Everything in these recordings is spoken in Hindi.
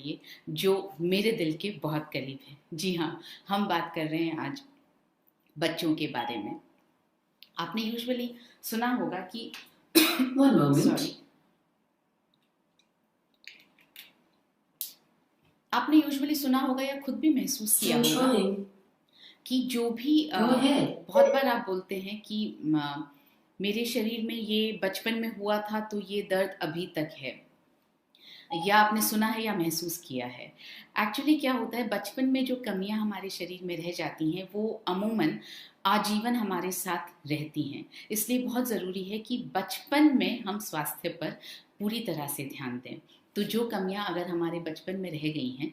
करिए जो मेरे दिल के बहुत करीब है। जी हाँ, हम बात कर रहे हैं आज बच्चों के बारे में। आपने यूजुअली सुना होगा कि One moment. सॉरी आपने यूजुअली सुना होगा या खुद भी महसूस किया I'm होगा trying. कि जो भी Go ahead. बहुत बार आप बोलते हैं कि मेरे शरीर में ये बचपन में हुआ था तो ये दर्द अभी तक है, या आपने सुना है या महसूस किया है। एक्चुअली क्या होता है, बचपन में जो कमियां हमारे शरीर में रह जाती हैं वो अमूमन आजीवन हमारे साथ रहती हैं। इसलिए बहुत ज़रूरी है कि बचपन में हम स्वास्थ्य पर पूरी तरह से ध्यान दें। तो जो कमियां अगर हमारे बचपन में रह गई हैं,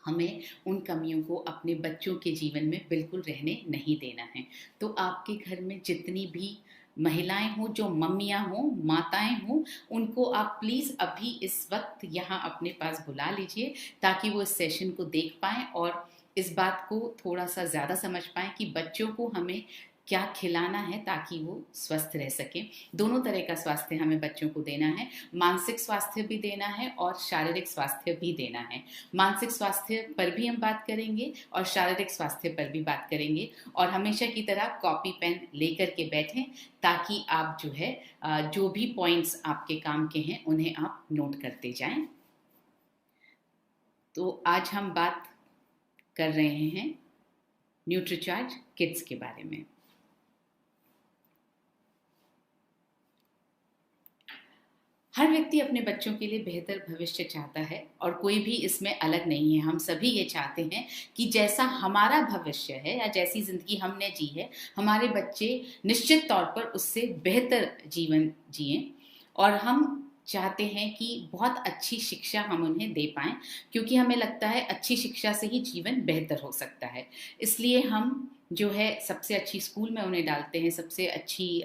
हमें उन कमियों को अपने बच्चों के जीवन में बिल्कुल रहने नहीं देना है। तो आपके घर में जितनी भी महिलाएं हों, जो मम्मियां हों, माताएं हों, उनको आप प्लीज़ अभी इस वक्त यहाँ अपने पास बुला लीजिए ताकि वो इस सेशन को देख पाएं और इस बात को थोड़ा सा ज़्यादा समझ पाएं कि बच्चों को हमें क्या खिलाना है ताकि वो स्वस्थ रह सकें। दोनों तरह का स्वास्थ्य हमें बच्चों को देना है, मानसिक स्वास्थ्य भी देना है और शारीरिक स्वास्थ्य भी देना है। मानसिक स्वास्थ्य पर भी हम बात करेंगे और शारीरिक स्वास्थ्य पर भी बात करेंगे, और हमेशा की तरह कॉपी पेन लेकर के बैठें ताकि आप जो है जो भी पॉइंट्स आपके काम के हैं उन्हें आप नोट करते जाएं। तो आज हम बात कर रहे हैं न्यूट्रीचार्ज किड्स के बारे में। हर व्यक्ति अपने बच्चों के लिए बेहतर भविष्य चाहता है और कोई भी इसमें अलग नहीं है। हम सभी ये चाहते हैं कि जैसा हमारा भविष्य है या जैसी जिंदगी हमने जी है, हमारे बच्चे निश्चित तौर पर उससे बेहतर जीवन जिएं, और हम चाहते हैं कि बहुत अच्छी शिक्षा हम उन्हें दे पाएं, क्योंकि हमें लगता है अच्छी शिक्षा से ही जीवन बेहतर हो सकता है। इसलिए हम जो है सबसे अच्छी स्कूल में उन्हें डालते हैं, सबसे अच्छी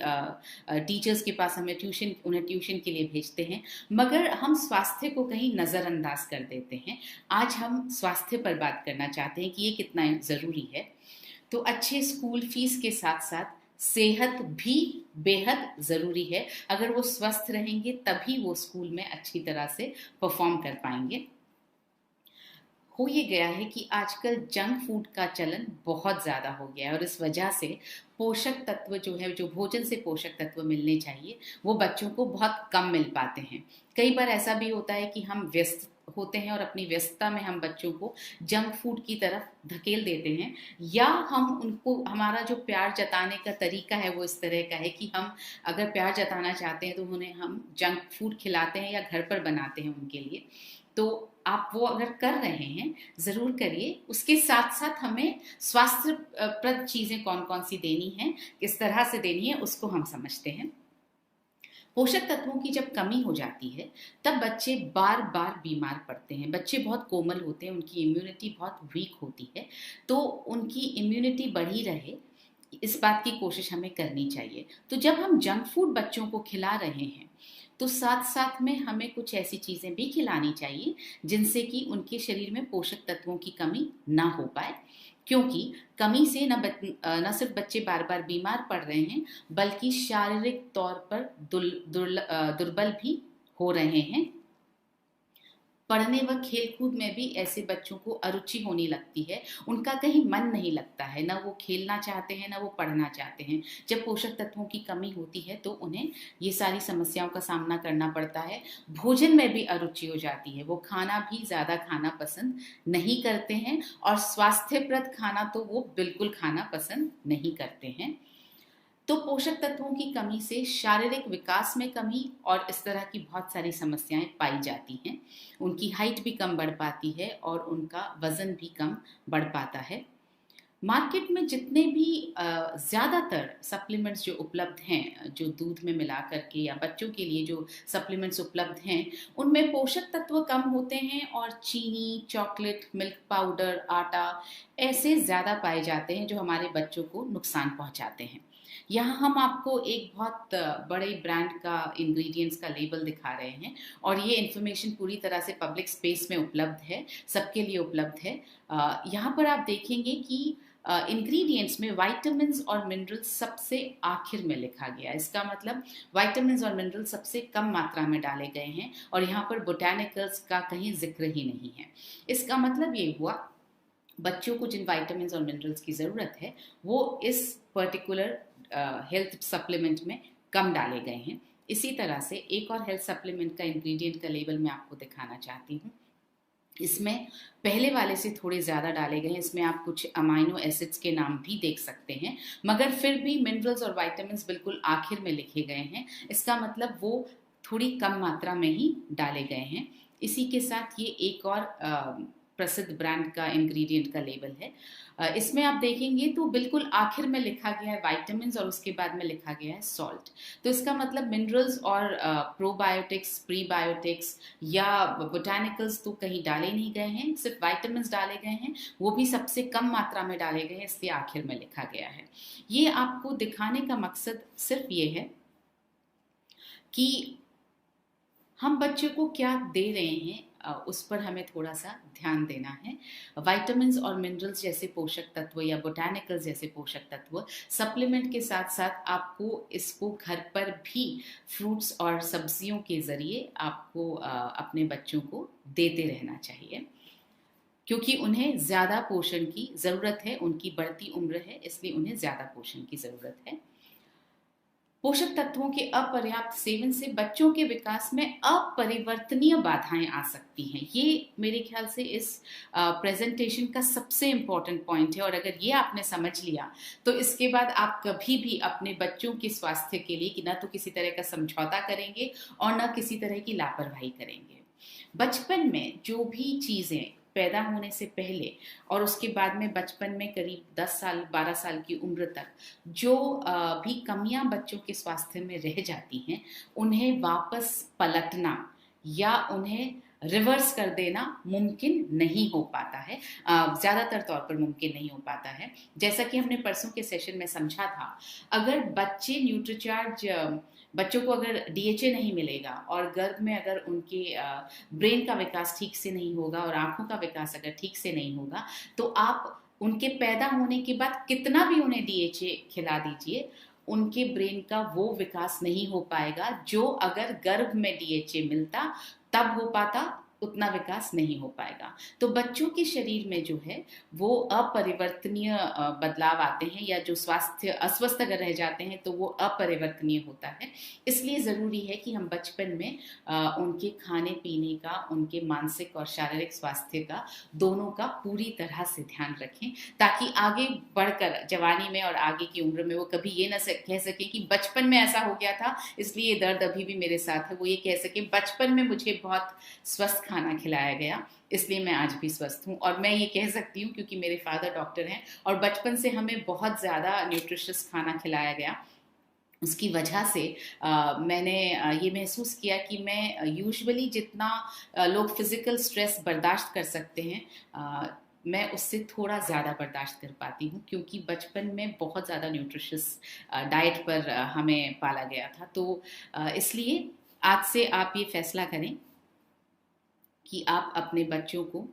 टीचर्स के पास उन्हें ट्यूशन के लिए भेजते हैं, मगर हम स्वास्थ्य को कहीं नज़रअंदाज कर देते हैं। आज हम स्वास्थ्य पर बात करना चाहते हैं कि ये कितना ज़रूरी है। तो अच्छे स्कूल फीस के साथ साथ सेहत भी बेहद ज़रूरी है। अगर वो स्वस्थ रहेंगे तभी वो स्कूल में अच्छी तरह से परफॉर्म कर पाएंगे। हो ये गया है कि आजकल जंक फूड का चलन बहुत ज़्यादा हो गया है और इस वजह से पोषक तत्व जो है, जो भोजन से पोषक तत्व मिलने चाहिए, वो बच्चों को बहुत कम मिल पाते हैं। कई बार ऐसा भी होता है कि हम व्यस्त होते हैं और अपनी व्यस्तता में हम बच्चों को जंक फूड की तरफ धकेल देते हैं, या हम उनको, हमारा जो प्यार जताने का तरीका है वो इस तरह का है कि हम अगर प्यार जताना चाहते हैं तो उन्हें हम जंक फूड खिलाते हैं या घर पर बनाते हैं उनके लिए। तो आप वो अगर कर रहे हैं ज़रूर करिए। उसके साथ साथ हमें स्वास्थ्यप्रद चीज़ें कौन कौन सी देनी है, किस तरह से देनी है, उसको हम समझते हैं। पोषक तत्वों की जब कमी हो जाती है तब बच्चे बार बार बीमार पड़ते हैं। बच्चे बहुत कोमल होते हैं, उनकी इम्यूनिटी बहुत वीक होती है, तो उनकी इम्यूनिटी बढ़ी रहे इस बात की कोशिश हमें करनी चाहिए। तो जब हम जंक फूड बच्चों को खिला रहे हैं तो साथ साथ में हमें कुछ ऐसी चीज़ें भी खिलानी चाहिए जिनसे कि उनके शरीर में पोषक तत्वों की कमी ना हो पाए, क्योंकि कमी से न सिर्फ बच्चे बार बार बीमार पड़ रहे हैं बल्कि शारीरिक तौर पर दुर्बल भी हो रहे हैं। पढ़ने व खेलकूद में भी ऐसे बच्चों को अरुचि होने लगती है, उनका कहीं मन नहीं लगता है, ना वो खेलना चाहते हैं ना वो पढ़ना चाहते हैं। जब पोषक तत्वों की कमी होती है तो उन्हें ये सारी समस्याओं का सामना करना पड़ता है। भोजन में भी अरुचि हो जाती है, वो खाना भी ज़्यादा खाना पसंद नहीं करते हैं और स्वास्थ्यप्रद खाना तो वो बिल्कुल खाना पसंद नहीं करते हैं। तो पोषक तत्वों की कमी से शारीरिक विकास में कमी और इस तरह की बहुत सारी समस्याएं पाई जाती हैं। उनकी हाइट भी कम बढ़ पाती है और उनका वजन भी कम बढ़ पाता है। मार्केट में जितने भी ज़्यादातर सप्लीमेंट्स जो उपलब्ध हैं, जो दूध में मिला करके या बच्चों के लिए जो सप्लीमेंट्स उपलब्ध हैं, उनमें पोषक तत्व कम होते हैं और चीनी, चॉकलेट, मिल्क पाउडर, आटा ऐसे ज़्यादा पाए जाते हैं जो हमारे बच्चों को नुकसान पहुंचाते हैं। यहाँ हम आपको एक बहुत बड़े ब्रांड का इंग्रेडिएंट्स का लेबल दिखा रहे हैं और ये इन्फॉर्मेशन पूरी तरह से पब्लिक स्पेस में उपलब्ध है, सबके लिए उपलब्ध है। यहाँ पर आप देखेंगे कि इंग्रेडिएंट्स में विटामिन्स और मिनरल्स सबसे आखिर में लिखा गया। इसका मतलब विटामिन्स और मिनरल्स सबसे कम मात्रा में डाले गए हैं और यहाँ पर बोटानिकल्स का कहीं जिक्र ही नहीं है। इसका मतलब ये हुआ बच्चों को जिन विटामिन्स और मिनरल्स की ज़रूरत है वो इस पर्टिकुलर हेल्थ सप्लीमेंट में कम डाले गए हैं। इसी तरह से एक और हेल्थ सप्लीमेंट का इंग्रेडिएंट का लेबल मैं आपको दिखाना चाहती हूँ। इसमें पहले वाले से थोड़े ज़्यादा डाले गए हैं। इसमें आप कुछ अमाइनो एसिड्स के नाम भी देख सकते हैं, मगर फिर भी मिनरल्स और विटामिन्स बिल्कुल आखिर में लिखे गए हैं। इसका मतलब वो थोड़ी कम मात्रा में ही डाले गए हैं। इसी के साथ ये एक और प्रसिद्ध ब्रांड का इंग्रेडिएंट का लेबल है। इसमें आप देखेंगे तो बिल्कुल आखिर में लिखा गया है विटामिन्स और उसके बाद में लिखा गया है सॉल्ट। तो इसका मतलब मिनरल्स और प्रोबायोटिक्स, प्रीबायोटिक्स या बोटानिकल्स तो कहीं डाले नहीं गए हैं, सिर्फ विटामिन्स डाले गए हैं, वो भी सबसे कम मात्रा में डाले गए हैं, इसलिए आखिर में लिखा गया है। ये आपको दिखाने का मकसद सिर्फ ये है कि हम बच्चे को क्या दे रहे हैं उस पर हमें थोड़ा सा ध्यान देना है। विटामिन्स और मिनरल्स जैसे पोषक तत्व या बोटानिकल्स जैसे पोषक तत्व सप्लीमेंट के साथ साथ आपको इसको घर पर भी फ्रूट्स और सब्जियों के ज़रिए आपको अपने बच्चों को देते रहना चाहिए, क्योंकि उन्हें ज़्यादा पोषण की ज़रूरत है। उनकी बढ़ती उम्र है, इसलिए उन्हें ज़्यादा पोषण की ज़रूरत है। पोषक तत्वों के अपर्याप्त सेवन से बच्चों के विकास में अपरिवर्तनीय बाधाएं आ सकती हैं। ये मेरे ख्याल से इस प्रेजेंटेशन का सबसे इम्पोर्टेंट पॉइंट है, और अगर ये आपने समझ लिया तो इसके बाद आप कभी भी अपने बच्चों के स्वास्थ्य के लिए न तो किसी तरह का समझौता करेंगे और न किसी तरह की लापरवाही करेंगे। बचपन में जो भी चीज़ें पैदा होने से पहले और उसके बाद में बचपन में करीब 10 साल 12 साल की उम्र तक जो भी कमियां बच्चों के स्वास्थ्य में रह जाती हैं, उन्हें वापस पलटना या उन्हें रिवर्स कर देना मुमकिन नहीं हो पाता है, ज़्यादातर तौर पर मुमकिन नहीं हो पाता है। जैसा कि हमने परसों के सेशन में समझा था, अगर बच्चों को अगर DHA नहीं मिलेगा और गर्भ में अगर उनके ब्रेन का विकास ठीक से नहीं होगा और आंखों का विकास अगर ठीक से नहीं होगा, तो आप उनके पैदा होने के बाद कितना भी उन्हें DHA खिला दीजिए, उनके ब्रेन का वो विकास नहीं हो पाएगा जो अगर गर्भ में DHA मिलता तब हो पाता, उतना विकास नहीं हो पाएगा। तो बच्चों के शरीर में जो है वो अपरिवर्तनीय बदलाव आते हैं, या जो स्वास्थ्य अस्वस्थ अगर रह जाते हैं तो वो अपरिवर्तनीय होता है। इसलिए ज़रूरी है कि हम बचपन में उनके खाने पीने का, उनके मानसिक और शारीरिक स्वास्थ्य का, दोनों का पूरी तरह से ध्यान रखें, ताकि आगे बढ़कर जवानी में और आगे की उम्र में वो कभी ये ना कह सके कि बचपन में ऐसा हो गया था इसलिए ये दर्द अभी भी मेरे साथ है। वो ये कह सके बचपन में मुझे बहुत स्वस्थ खाना खिलाया गया इसलिए मैं आज भी स्वस्थ हूँ। और मैं ये कह सकती हूँ क्योंकि मेरे फादर डॉक्टर हैं और बचपन से हमें बहुत ज़्यादा न्यूट्रिशियस खाना खिलाया गया। उसकी वजह से मैंने ये महसूस किया कि मैं यूजुअली जितना लोग फिज़िकल स्ट्रेस बर्दाश्त कर सकते हैं, मैं उससे थोड़ा ज़्यादा बर्दाश्त कर पाती हूँ, क्योंकि बचपन में बहुत ज़्यादा न्यूट्रिशियस डाइट पर हमें पाला गया था। तो इसलिए आज से आप ये फैसला करें कि आप अपने बच्चों को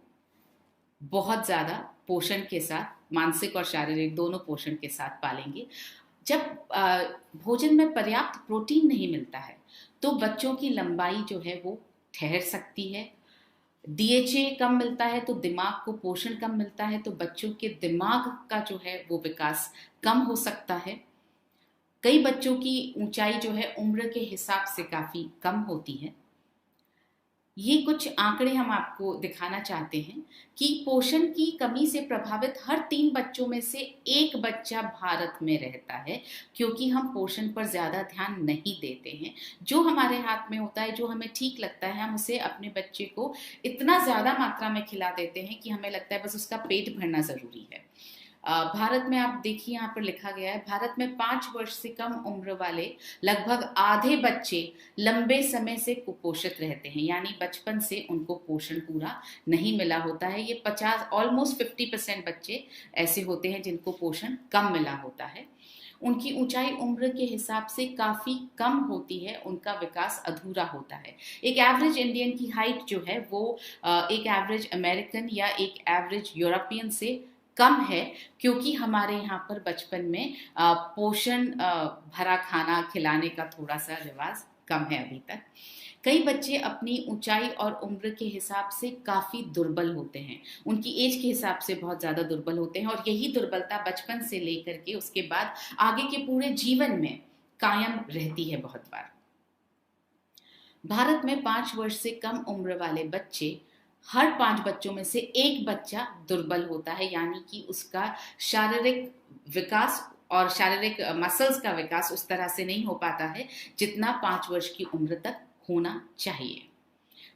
बहुत ज़्यादा पोषण के साथ, मानसिक और शारीरिक दोनों पोषण के साथ पालेंगे। जब भोजन में पर्याप्त प्रोटीन नहीं मिलता है तो बच्चों की लंबाई जो है वो ठहर सकती है। DHA कम मिलता है तो दिमाग को पोषण कम मिलता है, तो बच्चों के दिमाग का जो है वो विकास कम हो सकता है। कई बच्चों की ऊंचाई जो है उम्र के हिसाब से काफ़ी कम होती है। ये कुछ आंकड़े हम आपको दिखाना चाहते हैं कि पोषण की कमी से प्रभावित हर 3 बच्चों में से 1 बच्चा भारत में रहता है, क्योंकि हम पोषण पर ज़्यादा ध्यान नहीं देते हैं। जो हमारे हाथ में होता है, जो हमें ठीक लगता है, हम उसे अपने बच्चे को इतना ज़्यादा मात्रा में खिला देते हैं कि हमें लगता है बस उसका पेट भरना ज़रूरी है। भारत में आप देखिए, यहाँ पर लिखा गया है, भारत में 5 वर्ष से कम उम्र वाले लगभग आधे बच्चे लंबे समय से कुपोषित रहते हैं, यानी बचपन से उनको पोषण पूरा नहीं मिला होता है। ये 50 50% बच्चे ऐसे होते हैं जिनको पोषण कम मिला होता है। उनकी ऊंचाई उम्र के हिसाब से काफ़ी कम होती है, उनका विकास अधूरा होता है। एक एवरेज इंडियन की हाइट जो है वो एक एवरेज अमेरिकन या एक एवरेज यूरोपियन से कम है, क्योंकि हमारे यहाँ पर बचपन में पोषण भरा खाना खिलाने का थोड़ा सा रिवाज कम है अभी तक। कई बच्चे अपनी ऊंचाई और उम्र के हिसाब से काफ़ी दुर्बल होते हैं, उनकी एज के हिसाब से बहुत ज़्यादा दुर्बल होते हैं, और यही दुर्बलता बचपन से लेकर के उसके बाद आगे के पूरे जीवन में कायम रहती है बहुत बार। भारत में 5 वर्ष से कम उम्र वाले बच्चे, हर 5 बच्चों में से एक बच्चा दुर्बल होता है, यानी कि उसका शारीरिक विकास और शारीरिक मसल्स का विकास उस तरह से नहीं हो पाता है जितना 5 वर्ष की उम्र तक होना चाहिए।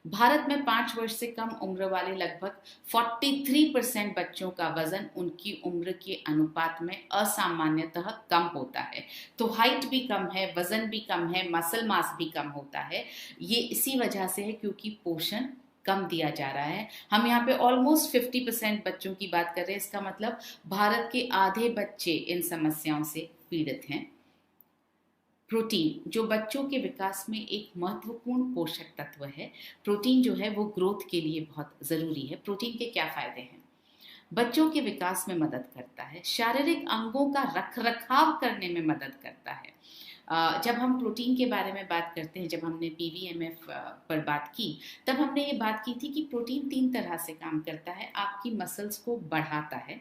भारत में 5 वर्ष से कम उम्र वाले लगभग 43% बच्चों का वजन उनकी उम्र के अनुपात में असामान्यतः कम होता है। तो हाइट भी कम है, वजन भी कम है, मसल मास भी कम होता है। ये इसी वजह से है क्योंकि पोषण कम दिया जा रहा है। हम यहाँ पे ऑलमोस्ट 50% बच्चों की बात कर रहे हैं, इसका मतलब भारत के आधे बच्चे इन समस्याओं से पीड़ित हैं। प्रोटीन, जो बच्चों के विकास में एक महत्वपूर्ण पोषक तत्व है, प्रोटीन जो है वो ग्रोथ के लिए बहुत ज़रूरी है। प्रोटीन के क्या फ़ायदे हैं? बच्चों के विकास में मदद करता है, शारीरिक अंगों का रख रखाव करने में मदद करता है। जब हम प्रोटीन के बारे में बात करते हैं, जब हमने पीवीएमएफ पर बात की, तब हमने ये बात की थी कि प्रोटीन 3 तरह से काम करता है। आपकी मसल्स को बढ़ाता है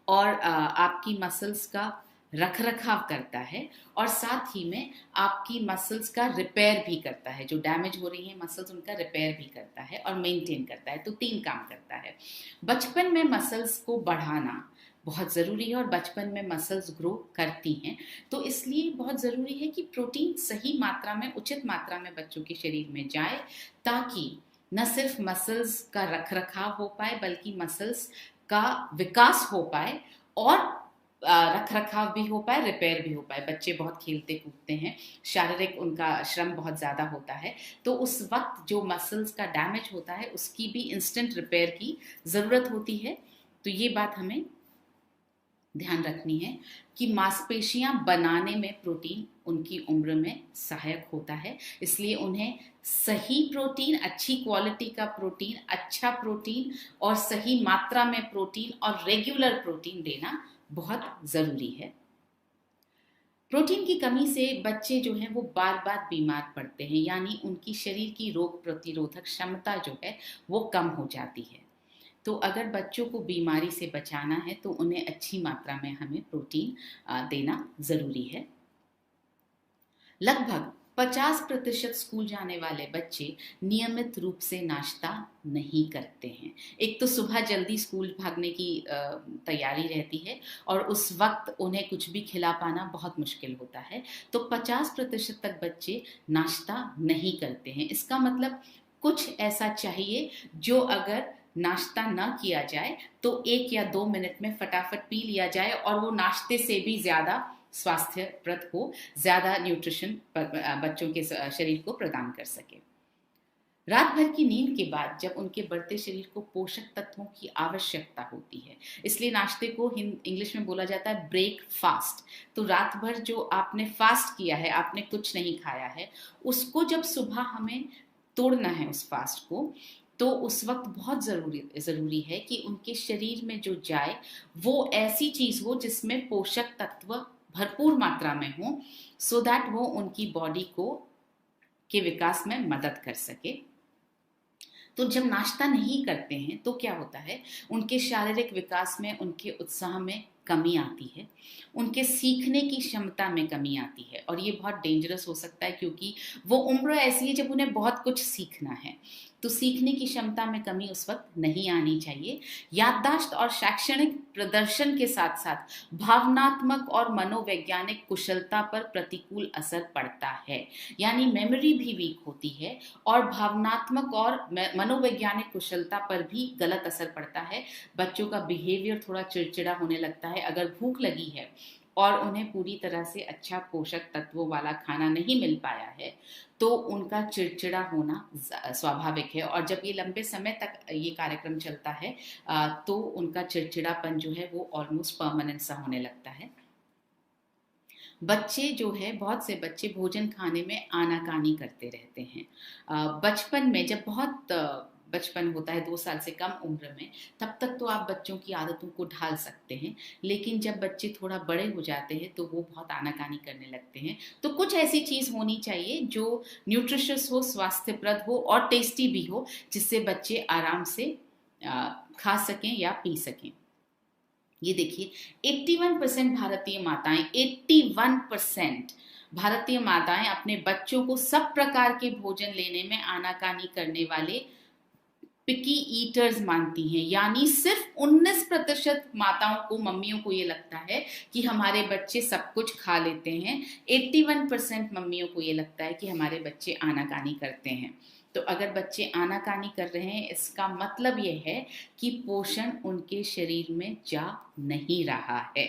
और आपकी मसल्स का रख रखाव करता है, और साथ ही में आपकी मसल्स का रिपेयर भी करता है। जो डैमेज हो रही है मसल्स, उनका रिपेयर भी करता है और मेंटेन करता है। तो 3 काम करता है। बचपन में मसल्स को बढ़ाना बहुत ज़रूरी है और बचपन में मसल्स ग्रो करती हैं, तो इसलिए बहुत ज़रूरी है कि प्रोटीन सही मात्रा में, उचित मात्रा में बच्चों के शरीर में जाए, ताकि न सिर्फ मसल्स का रख रखाव हो पाए बल्कि मसल्स का विकास हो पाए और रख रखाव भी हो पाए, रिपेयर भी हो पाए। बच्चे बहुत खेलते कूदते हैं, शारीरिक उनका श्रम बहुत ज़्यादा होता है, तो उस वक्त जो मसल्स का डैमेज होता है उसकी भी इंस्टेंट रिपेयर की ज़रूरत होती है। तो ये बात हमें ध्यान रखनी है कि मांसपेशियां बनाने में प्रोटीन उनकी उम्र में सहायक होता है, इसलिए उन्हें सही प्रोटीन, अच्छी क्वालिटी का प्रोटीन, अच्छा प्रोटीन और सही मात्रा में प्रोटीन और रेगुलर प्रोटीन देना बहुत ज़रूरी है। प्रोटीन की कमी से बच्चे जो हैं वो बार बार बीमार पड़ते हैं, यानी उनकी शरीर की रोग प्रतिरोधक क्षमता जो है वो कम हो जाती है। तो अगर बच्चों को बीमारी से बचाना है तो उन्हें अच्छी मात्रा में हमें प्रोटीन देना ज़रूरी है। लगभग 50% स्कूल जाने वाले बच्चे नियमित रूप से नाश्ता नहीं करते हैं। एक तो सुबह जल्दी स्कूल भागने की तैयारी रहती है और उस वक्त उन्हें कुछ भी खिला पाना बहुत मुश्किल होता है। तो 50% तक बच्चे नाश्ता नहीं करते हैं। इसका मतलब कुछ ऐसा चाहिए जो अगर नाश्ता ना किया जाए तो 1 या 2 मिनट में फटाफट पी लिया जाए और वो नाश्ते से भी ज़्यादा स्वास्थ्यप्रद हो, ज़्यादा न्यूट्रिशन बच्चों के शरीर को प्रदान कर सके। रात भर की नींद के बाद जब उनके बढ़ते शरीर को पोषक तत्वों की आवश्यकता होती है, इसलिए नाश्ते को इंग्लिश में बोला जाता है ब्रेक फास्ट। तो रात भर जो आपने फास्ट किया है, आपने कुछ नहीं खाया है, उसको जब सुबह हमें तोड़ना है उस फास्ट को, तो उस वक्त बहुत ज़रूरी है कि उनके शरीर में जो जाए वो ऐसी चीज़ हो जिसमें पोषक तत्व भरपूर मात्रा में हो, सो दैट वो उनकी बॉडी को के विकास में मदद कर सके। तो जब नाश्ता नहीं करते हैं तो क्या होता है, उनके शारीरिक विकास में, उनके उत्साह में कमी आती है, उनके सीखने की क्षमता में कमी आती है, और ये बहुत डेंजरस हो सकता है क्योंकि वो उम्र ऐसी है जब उन्हें बहुत कुछ सीखना है। तो सीखने की क्षमता में कमी उस वक्त नहीं आनी चाहिए। याददाश्त और शैक्षणिक प्रदर्शन के साथ साथ भावनात्मक और मनोवैज्ञानिक कुशलता पर प्रतिकूल असर पड़ता है, यानी मेमोरी भी वीक होती है और भावनात्मक और मनोवैज्ञानिक कुशलता पर भी गलत असर पड़ता है। बच्चों का बिहेवियर थोड़ा चिड़चिड़ा होने लगता है। अगर भूख लगी है और उन्हें पूरी तरह से अच्छा पोषक तत्वों वाला खाना नहीं मिल पाया है तो उनका चिड़चिड़ा होना स्वाभाविक है, और जब ये लंबे समय तक ये कार्यक्रम चलता है तो उनका चिड़चिड़ापन जो है वो ऑलमोस्ट परमानेंट सा होने लगता है। बच्चे जो है, बहुत से बच्चे भोजन खाने में आनाकानी करते रहते हैं। बचपन में जब बहुत बचपन होता है 2 साल से कम उम्र में, तब तक तो आप बच्चों की आदतों को ढाल सकते हैं। लेकिन जब बच्चे थोड़ा बड़े हो जाते हैं तो वो बहुत आनाकानी करने लगते हैं। तो कुछ ऐसी चीज़ होनी चाहिए जो न्यूट्रिशियस हो, स्वास्थ्यप्रद हो और टेस्टी भी हो, जिससे बच्चे आराम से खा सकें या पी सकें। ये देखिए 81% भारतीय माताएं, 81% भारतीय माताएं अपने बच्चों को सब प्रकार के भोजन लेने में आनाकानी करने वाले पिकी ईटर्स मानती हैं। यानी सिर्फ 19% माताओं को, मम्मियों को ये लगता है कि हमारे बच्चे सब कुछ खा लेते हैं। 81% मम्मियों को ये लगता है कि हमारे बच्चे आनाकानी करते हैं। तो अगर बच्चे आनाकानी कर रहे हैं, इसका मतलब ये है कि पोषण उनके शरीर में जा नहीं रहा है।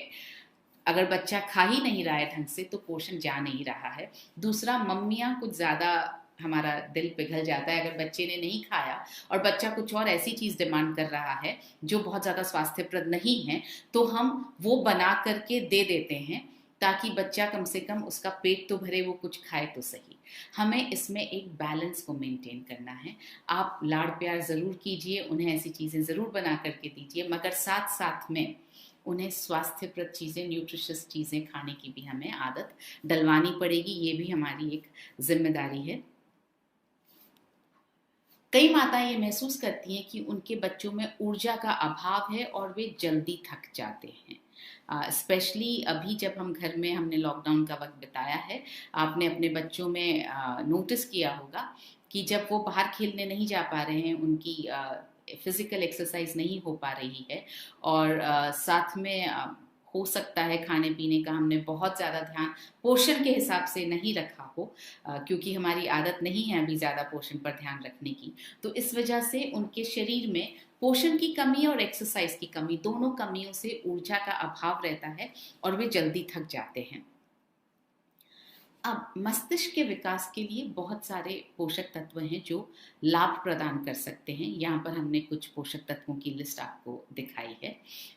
अगर बच्चा खा ही नहीं रहा है ढंग से तो पोषण जा नहीं रहा है। दूसरा, मम्मियाँ कुछ ज़्यादा, हमारा दिल पिघल जाता है अगर बच्चे ने नहीं खाया और बच्चा कुछ और ऐसी चीज़ डिमांड कर रहा है जो बहुत ज़्यादा स्वास्थ्यप्रद नहीं है, तो हम वो बना करके दे देते हैं ताकि बच्चा कम से कम उसका पेट तो भरे, वो कुछ खाए तो सही। हमें इसमें एक बैलेंस को मेंटेन करना है। आप लाड़ प्यार ज़रूर कीजिए, उन्हें ऐसी चीज़ें ज़रूर बना करके दीजिए, मगर साथ साथ में उन्हें स्वास्थ्यप्रद चीज़ें, न्यूट्रिशियस चीज़ें खाने की भी हमें आदत डलवानी पड़ेगी। ये भी हमारी एक जिम्मेदारी है। कई माताएं ये महसूस करती हैं कि उनके बच्चों में ऊर्जा का अभाव है और वे जल्दी थक जाते हैं। स्पेशली अभी जब हम घर में, हमने लॉकडाउन का वक्त बिताया है, आपने अपने बच्चों में नोटिस किया होगा कि जब वो बाहर खेलने नहीं जा पा रहे हैं, उनकी फिजिकल एक्सरसाइज नहीं हो पा रही है और साथ में हो सकता है खाने पीने का हमने बहुत ज़्यादा ध्यान पोषण के हिसाब से नहीं रखा हो, क्योंकि हमारी आदत नहीं है अभी ज़्यादा पोषण पर ध्यान रखने की। तो इस वजह से उनके शरीर में पोषण की कमी और एक्सरसाइज की कमी, दोनों कमियों से ऊर्जा का अभाव रहता है और वे जल्दी थक जाते हैं। अब मस्तिष्क के विकास के लिए बहुत सारे पोषक तत्व हैं जो लाभ प्रदान कर सकते हैं। यहाँ पर हमने कुछ पोषक तत्वों की लिस्ट आपको दिखाई है।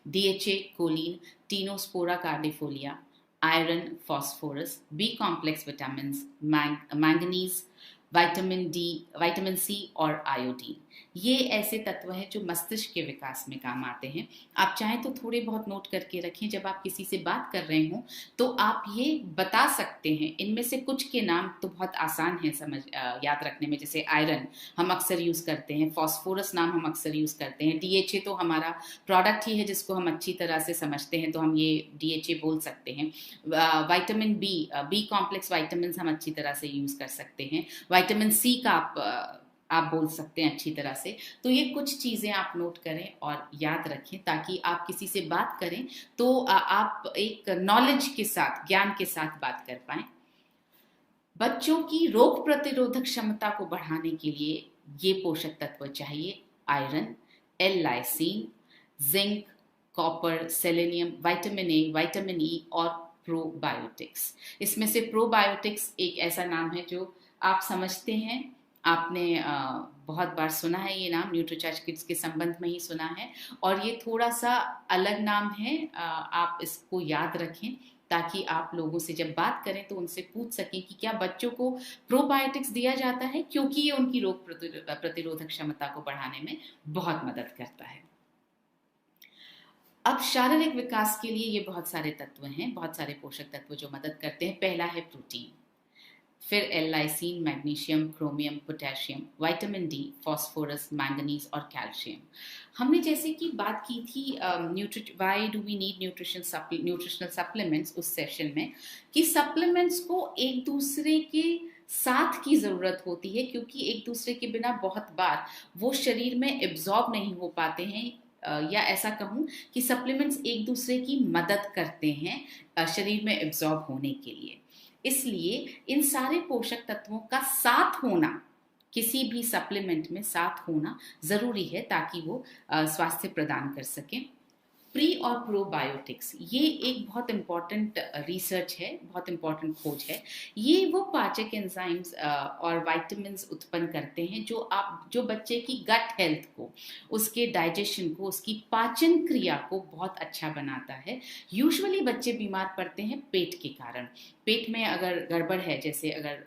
DHA, choline, Tinospora cordifolia, iron, phosphorus, B complex vitamin, manganese, vitamin D, vitamin C और आयोडीन। ये ऐसे तत्व हैं जो मस्तिष्क के विकास में काम आते हैं। आप चाहें तो थोड़े बहुत नोट करके रखें, जब आप किसी से बात कर रहे हो तो आप ये बता सकते हैं। इनमें से कुछ के नाम तो बहुत आसान है याद रखने में, जैसे आयरन हम अक्सर यूज़ करते हैं, फास्फोरस नाम हम अक्सर यूज़ करते हैं, DHA तो हमारा प्रोडक्ट ही है जिसको हम अच्छी तरह से समझते हैं, तो हम ये DHA बोल सकते हैं। विटामिन बी कॉम्प्लेक्स विटामिन हम अच्छी तरह से यूज़ कर सकते हैं। विटामिन सी का आप बोल सकते हैं अच्छी तरह से। तो ये कुछ चीज़ें आप नोट करें और याद रखें, ताकि आप किसी से बात करें तो आप एक नॉलेज के साथ, ज्ञान के साथ बात कर पाएं। बच्चों की रोग प्रतिरोधक क्षमता को बढ़ाने के लिए ये पोषक तत्व चाहिए: iron, L lysine, zinc, copper, selenium, vitamin A, vitamin E और प्रोबायोटिक्स। इसमें से प्रोबायोटिक्स एक ऐसा नाम है जो आप समझते हैं, आपने बहुत बार सुना है ये नाम, न्यूट्रीचार्ज किड्स के संबंध में ही सुना है, और ये थोड़ा सा अलग नाम है। आप इसको याद रखें ताकि आप लोगों से जब बात करें तो उनसे पूछ सकें कि क्या बच्चों को प्रोबायोटिक्स दिया जाता है, क्योंकि ये उनकी रोग प्रतिरोधक क्षमता को बढ़ाने में बहुत मदद करता है। अब शारीरिक विकास के लिए ये बहुत सारे तत्व हैं, बहुत सारे पोषक तत्व जो मदद करते हैं। पहला है प्रोटीन, फिर L lysine, magnesium, chromium, potassium, vitamin D, phosphorus, manganese और कैल्शियम। हमने जैसे कि बात की थी why do we need nutritional supplements उस सेशन में, कि सप्लीमेंट्स को एक दूसरे के साथ की ज़रूरत होती है, क्योंकि एक दूसरे के बिना बहुत बार वो शरीर में एब्जॉर्ब नहीं हो पाते हैं, या ऐसा कहूँ कि सप्लीमेंट्स एक दूसरे की मदद करते हैं शरीर में एब्जॉर्ब होने के लिए। इसलिए इन सारे पोषक तत्वों का साथ होना, किसी भी सप्लीमेंट में साथ होना ज़रूरी है ताकि वो स्वास्थ्य प्रदान कर सकें। प्री और प्रोबायोटिक्स, ये एक बहुत इम्पॉर्टेंट रिसर्च है, बहुत इम्पॉर्टेंट खोज है। ये वो पाचक एंजाइम्स और विटामिन्स उत्पन्न करते हैं जो बच्चे की गट हेल्थ को, उसके डाइजेशन को, उसकी पाचन क्रिया को बहुत अच्छा बनाता है। यूजुअली बच्चे बीमार पड़ते हैं पेट के कारण। पेट में अगर गड़बड़ है, जैसे अगर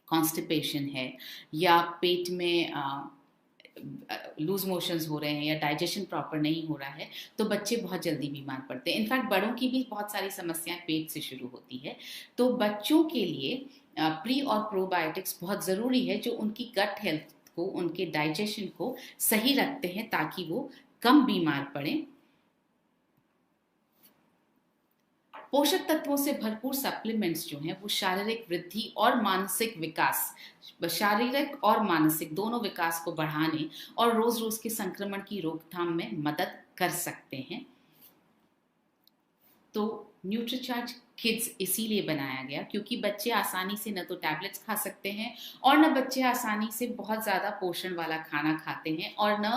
कॉन्स्टिपेशन है या पेट में लूज मोशंस हो रहे हैं या डाइजेशन प्रॉपर नहीं हो रहा है तो बच्चे बहुत जल्दी बीमार पड़ते हैं। इनफैक्ट बड़ों की भी बहुत सारी समस्याएं पेट से शुरू होती है। तो बच्चों के लिए प्री और प्रोबायोटिक्स बहुत ज़रूरी है जो उनकी गट हेल्थ को, उनके डाइजेशन को सही रखते हैं ताकि वो कम बीमार पड़ें। पोषक तत्वों से भरपूर सप्लीमेंट्स जो हैं वो शारीरिक वृद्धि और मानसिक विकास, शारीरिक और मानसिक दोनों विकास को बढ़ाने और रोज रोज के संक्रमण की रोकथाम में मदद कर सकते हैं। तो न्यूट्रीचार्ज किड्स इसीलिए बनाया गया क्योंकि बच्चे आसानी से न तो टैबलेट्स खा सकते हैं और न बच्चे आसानी से बहुत ज़्यादा पोषण वाला खाना खाते हैं और न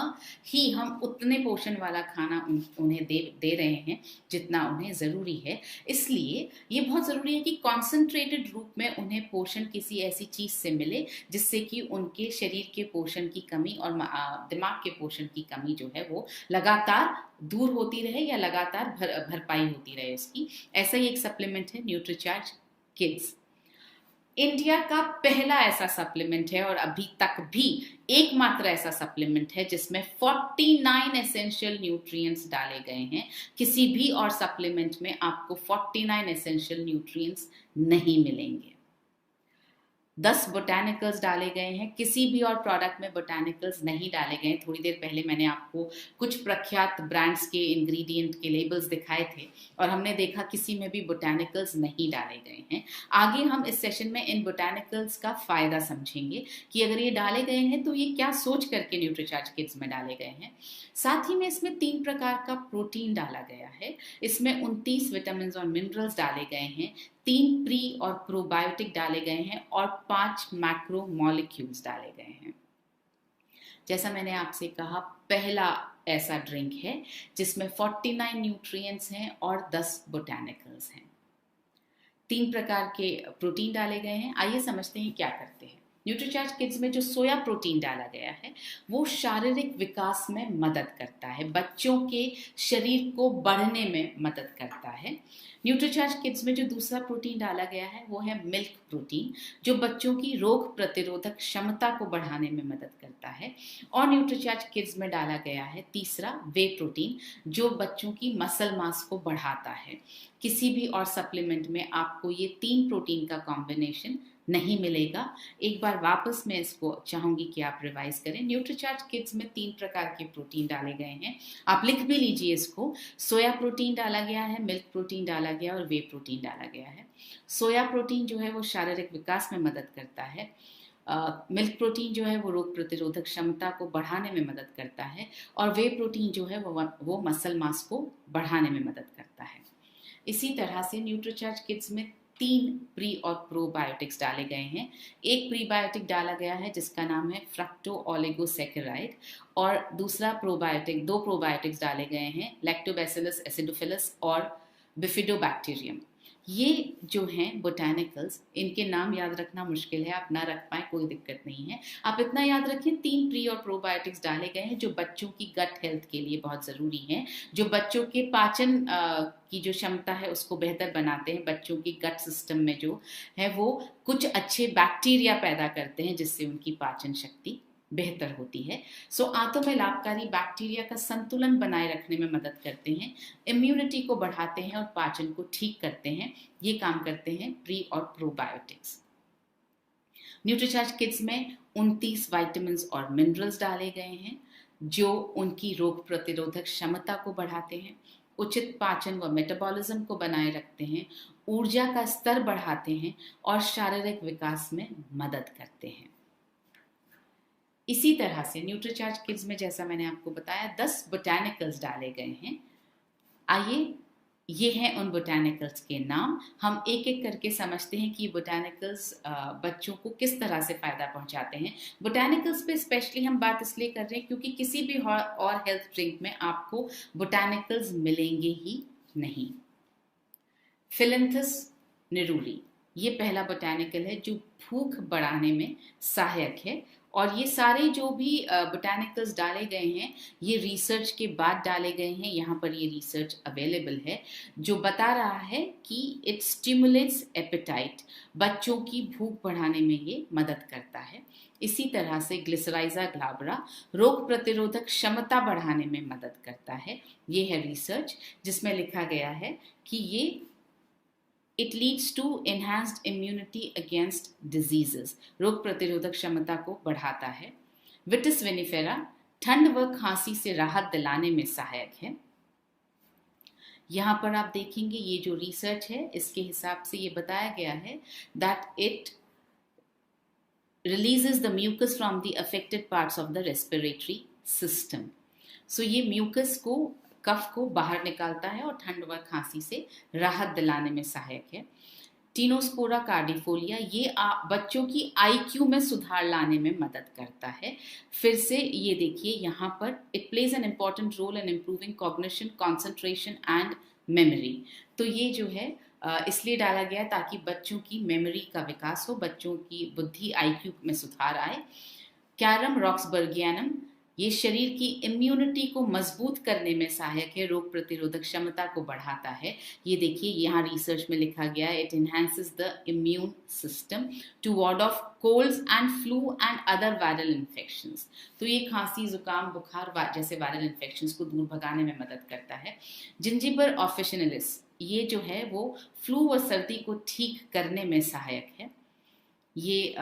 ही हम उतने पोषण वाला खाना उन्हें दे रहे हैं जितना उन्हें ज़रूरी है। इसलिए ये बहुत ज़रूरी है कि कॉन्सेंट्रेटेड रूप में उन्हें पोषण किसी ऐसी चीज़ से मिले जिससे कि उनके शरीर के पोषण की कमी और दिमाग के पोषण की कमी जो है वो लगातार दूर होती रहे या लगातार भरपाई होती रहे उसकी। ऐसा ही एक सप्लीमेंट है न्यूट्रीचार्ज किड्स। इंडिया का पहला ऐसा सप्लीमेंट है और अभी तक भी एकमात्र ऐसा सप्लीमेंट है जिसमें 49 एसेंशियल न्यूट्रिएंट्स डाले गए हैं। किसी भी और सप्लीमेंट में आपको 49 एसेंशियल न्यूट्रिएंट्स नहीं मिलेंगे। 10 बोटानिकल्स डाले गए हैं, किसी भी और प्रोडक्ट में बोटानिकल्स नहीं डाले गए। थोड़ी देर पहले मैंने आपको कुछ प्रख्यात ब्रांड्स के इंग्रेडिएंट के लेबल्स दिखाए थे और हमने देखा किसी में भी बोटानिकल्स नहीं डाले गए हैं। आगे हम इस सेशन में इन बोटानिकल्स का फ़ायदा समझेंगे कि अगर ये डाले गए हैं तो ये क्या सोच करके न्यूट्रीचार्ज किड्स में डाले गए हैं। साथ ही में इसमें 3 प्रकार का प्रोटीन डाला गया है। इसमें 29 विटामिन और मिनरल्स डाले गए हैं, 3 प्री और प्रोबायोटिक डाले गए हैं और 5 मैक्रो मॉलिक्यूल्स डाले गए हैं। जैसा मैंने आपसे कहा, पहला ऐसा ड्रिंक है जिसमें 49 न्यूट्रिएंट्स हैं और 10 बोटानिकल्स हैं। 3 प्रकार के प्रोटीन डाले गए हैं। आइए समझते हैं क्या करते हैं। न्यूट्रीचार्ज किड्स में जो सोया प्रोटीन डाला गया है वो शारीरिक विकास में मदद करता है, बच्चों के शरीर को बढ़ने में मदद करता है। न्यूट्रीचार्ज किड्स में जो दूसरा प्रोटीन डाला गया है वो है मिल्क प्रोटीन, जो बच्चों की रोग प्रतिरोधक क्षमता को बढ़ाने में मदद करता है। और न्यूट्रीचार्ज किड्स में डाला गया है तीसरा वे प्रोटीन, जो बच्चों की मसल मास को बढ़ाता है। किसी भी और सप्लीमेंट में आपको ये 3 प्रोटीन का कॉम्बिनेशन नहीं मिलेगा। एक बार वापस मैं इसको चाहूंगी कि आप रिवाइज करें। न्यूट्रीचार्ज किड्स में 3 प्रकार के प्रोटीन डाले गए हैं, आप लिख भी लीजिए इसको। सोया प्रोटीन डाला गया है, मिल्क प्रोटीन डाला गया और वे प्रोटीन डाला गया है। सोया प्रोटीन जो है वो शारीरिक विकास में मदद करता है। मिल्क प्रोटीन जो है वो रोग प्रतिरोधक क्षमता को बढ़ाने में मदद करता है और वे प्रोटीन जो है वो मसल मास को बढ़ाने में मदद करता है। इसी तरह से न्यूट्रीचार्ज किड्स में 3 प्री और प्रोबायोटिक्स डाले गए हैं। एक प्रीबायोटिक डाला गया है जिसका नाम है फ्रक्टो ओलिगोसैकेराइड और दूसरा प्रोबायोटिक, 2 प्रोबायोटिक्स डाले गए हैं, लैक्टोबैसिलस एसिडोफिलस और बिफिडोबैक्टीरियम। ये जो हैं बोटानिकल्स, इनके नाम याद रखना मुश्किल है, आप ना रख पाए कोई दिक्कत नहीं है। आप इतना याद रखें 3 प्री और प्रोबायोटिक्स डाले गए हैं जो बच्चों की गट हेल्थ के लिए बहुत ज़रूरी हैं, जो बच्चों के पाचन की जो क्षमता है उसको बेहतर बनाते हैं। बच्चों की गट सिस्टम में जो है वो कुछ अच्छे बैक्टीरिया पैदा करते हैं जिससे उनकी पाचन शक्ति बेहतर होती है। सो आंतों में लाभकारी बैक्टीरिया का संतुलन बनाए रखने में मदद करते हैं, इम्यूनिटी को बढ़ाते हैं और पाचन को ठीक करते हैं। ये काम करते हैं प्री और प्रोबायोटिक्स। न्यूट्रीचार्ज किड्स में 29 विटामिन और मिनरल्स डाले गए हैं जो उनकी रोग प्रतिरोधक क्षमता को बढ़ाते हैं, उचित पाचन व मेटाबॉलिज्म को बनाए रखते हैं, ऊर्जा का स्तर बढ़ाते हैं और शारीरिक विकास में मदद करते हैं। इसी तरह से न्यूट्रीचार्ज किड्स में जैसा मैंने आपको बताया 10 बोटानिकल्स डाले गए हैं। आइए, ये हैं उन बोटानिकल्स के नाम। हम एक एक करके समझते हैं कि बोटानिकल्स बच्चों को किस तरह से फ़ायदा पहुंचाते हैं। बोटानिकल्स पे स्पेशली हम बात इसलिए कर रहे हैं क्योंकि किसी भी और हेल्थ ड्रिंक में आपको बोटानिकल्स मिलेंगे ही नहीं। फिलिंथस निरूली, ये पहला बोटानिकल है जो भूख बढ़ाने में सहायक है और ये सारे जो भी बोटानिकल्स डाले गए हैं ये रिसर्च के बाद डाले गए हैं। यहाँ पर ये रिसर्च अवेलेबल है जो बता रहा है कि इट स्टिमुलेट्स एपेटाइट, बच्चों की भूख बढ़ाने में ये मदद करता है। इसी तरह से ग्लिसराइजा ग्लाब्रा रोग प्रतिरोधक क्षमता बढ़ाने में मदद करता है। ये है रिसर्च जिसमें लिखा गया है कि ये it leads to enhanced immunity against diseases, रोग प्रतिरोधक क्षमता को बढ़ाता है। विटिस विनिफेरा ठंड व खांसी से राहत दिलाने में सहायक है। यहाँ पर आप देखेंगे ये जो रिसर्च है इसके हिसाब से ये बताया गया है that it releases the mucus from the affected parts of the respiratory system. So ये mucus को, कफ को बाहर निकालता है और ठंड व खांसी से राहत दिलाने में सहायक है। टीनोस्पोरा कार्डिफोलिया ये बच्चों की IQ में सुधार लाने में मदद करता है। फिर से ये देखिए यहाँ पर it plays an important role in improving cognition, concentration and memory. तो ये जो है इसलिए डाला गया ताकि बच्चों की मेमोरी का विकास हो, बच्चों की बुद्धि IQ में सुधार आए। कैरम रॉक्सबर्गियनम ये शरीर की इम्यूनिटी को मजबूत करने में सहायक है, रोग प्रतिरोधक क्षमता को बढ़ाता है। ये देखिए यहाँ रिसर्च में लिखा गया है it enhances the immune system to ward off colds and flu and other viral infections. तो ये खांसी, जुकाम, बुखार जैसे वायरल इन्फेक्शंस को दूर भगाने में मदद करता है। जिंजिबर ऑफिशिनलिस ये जो है वो फ्लू व सर्दी को ठीक करने में सहायक है। ये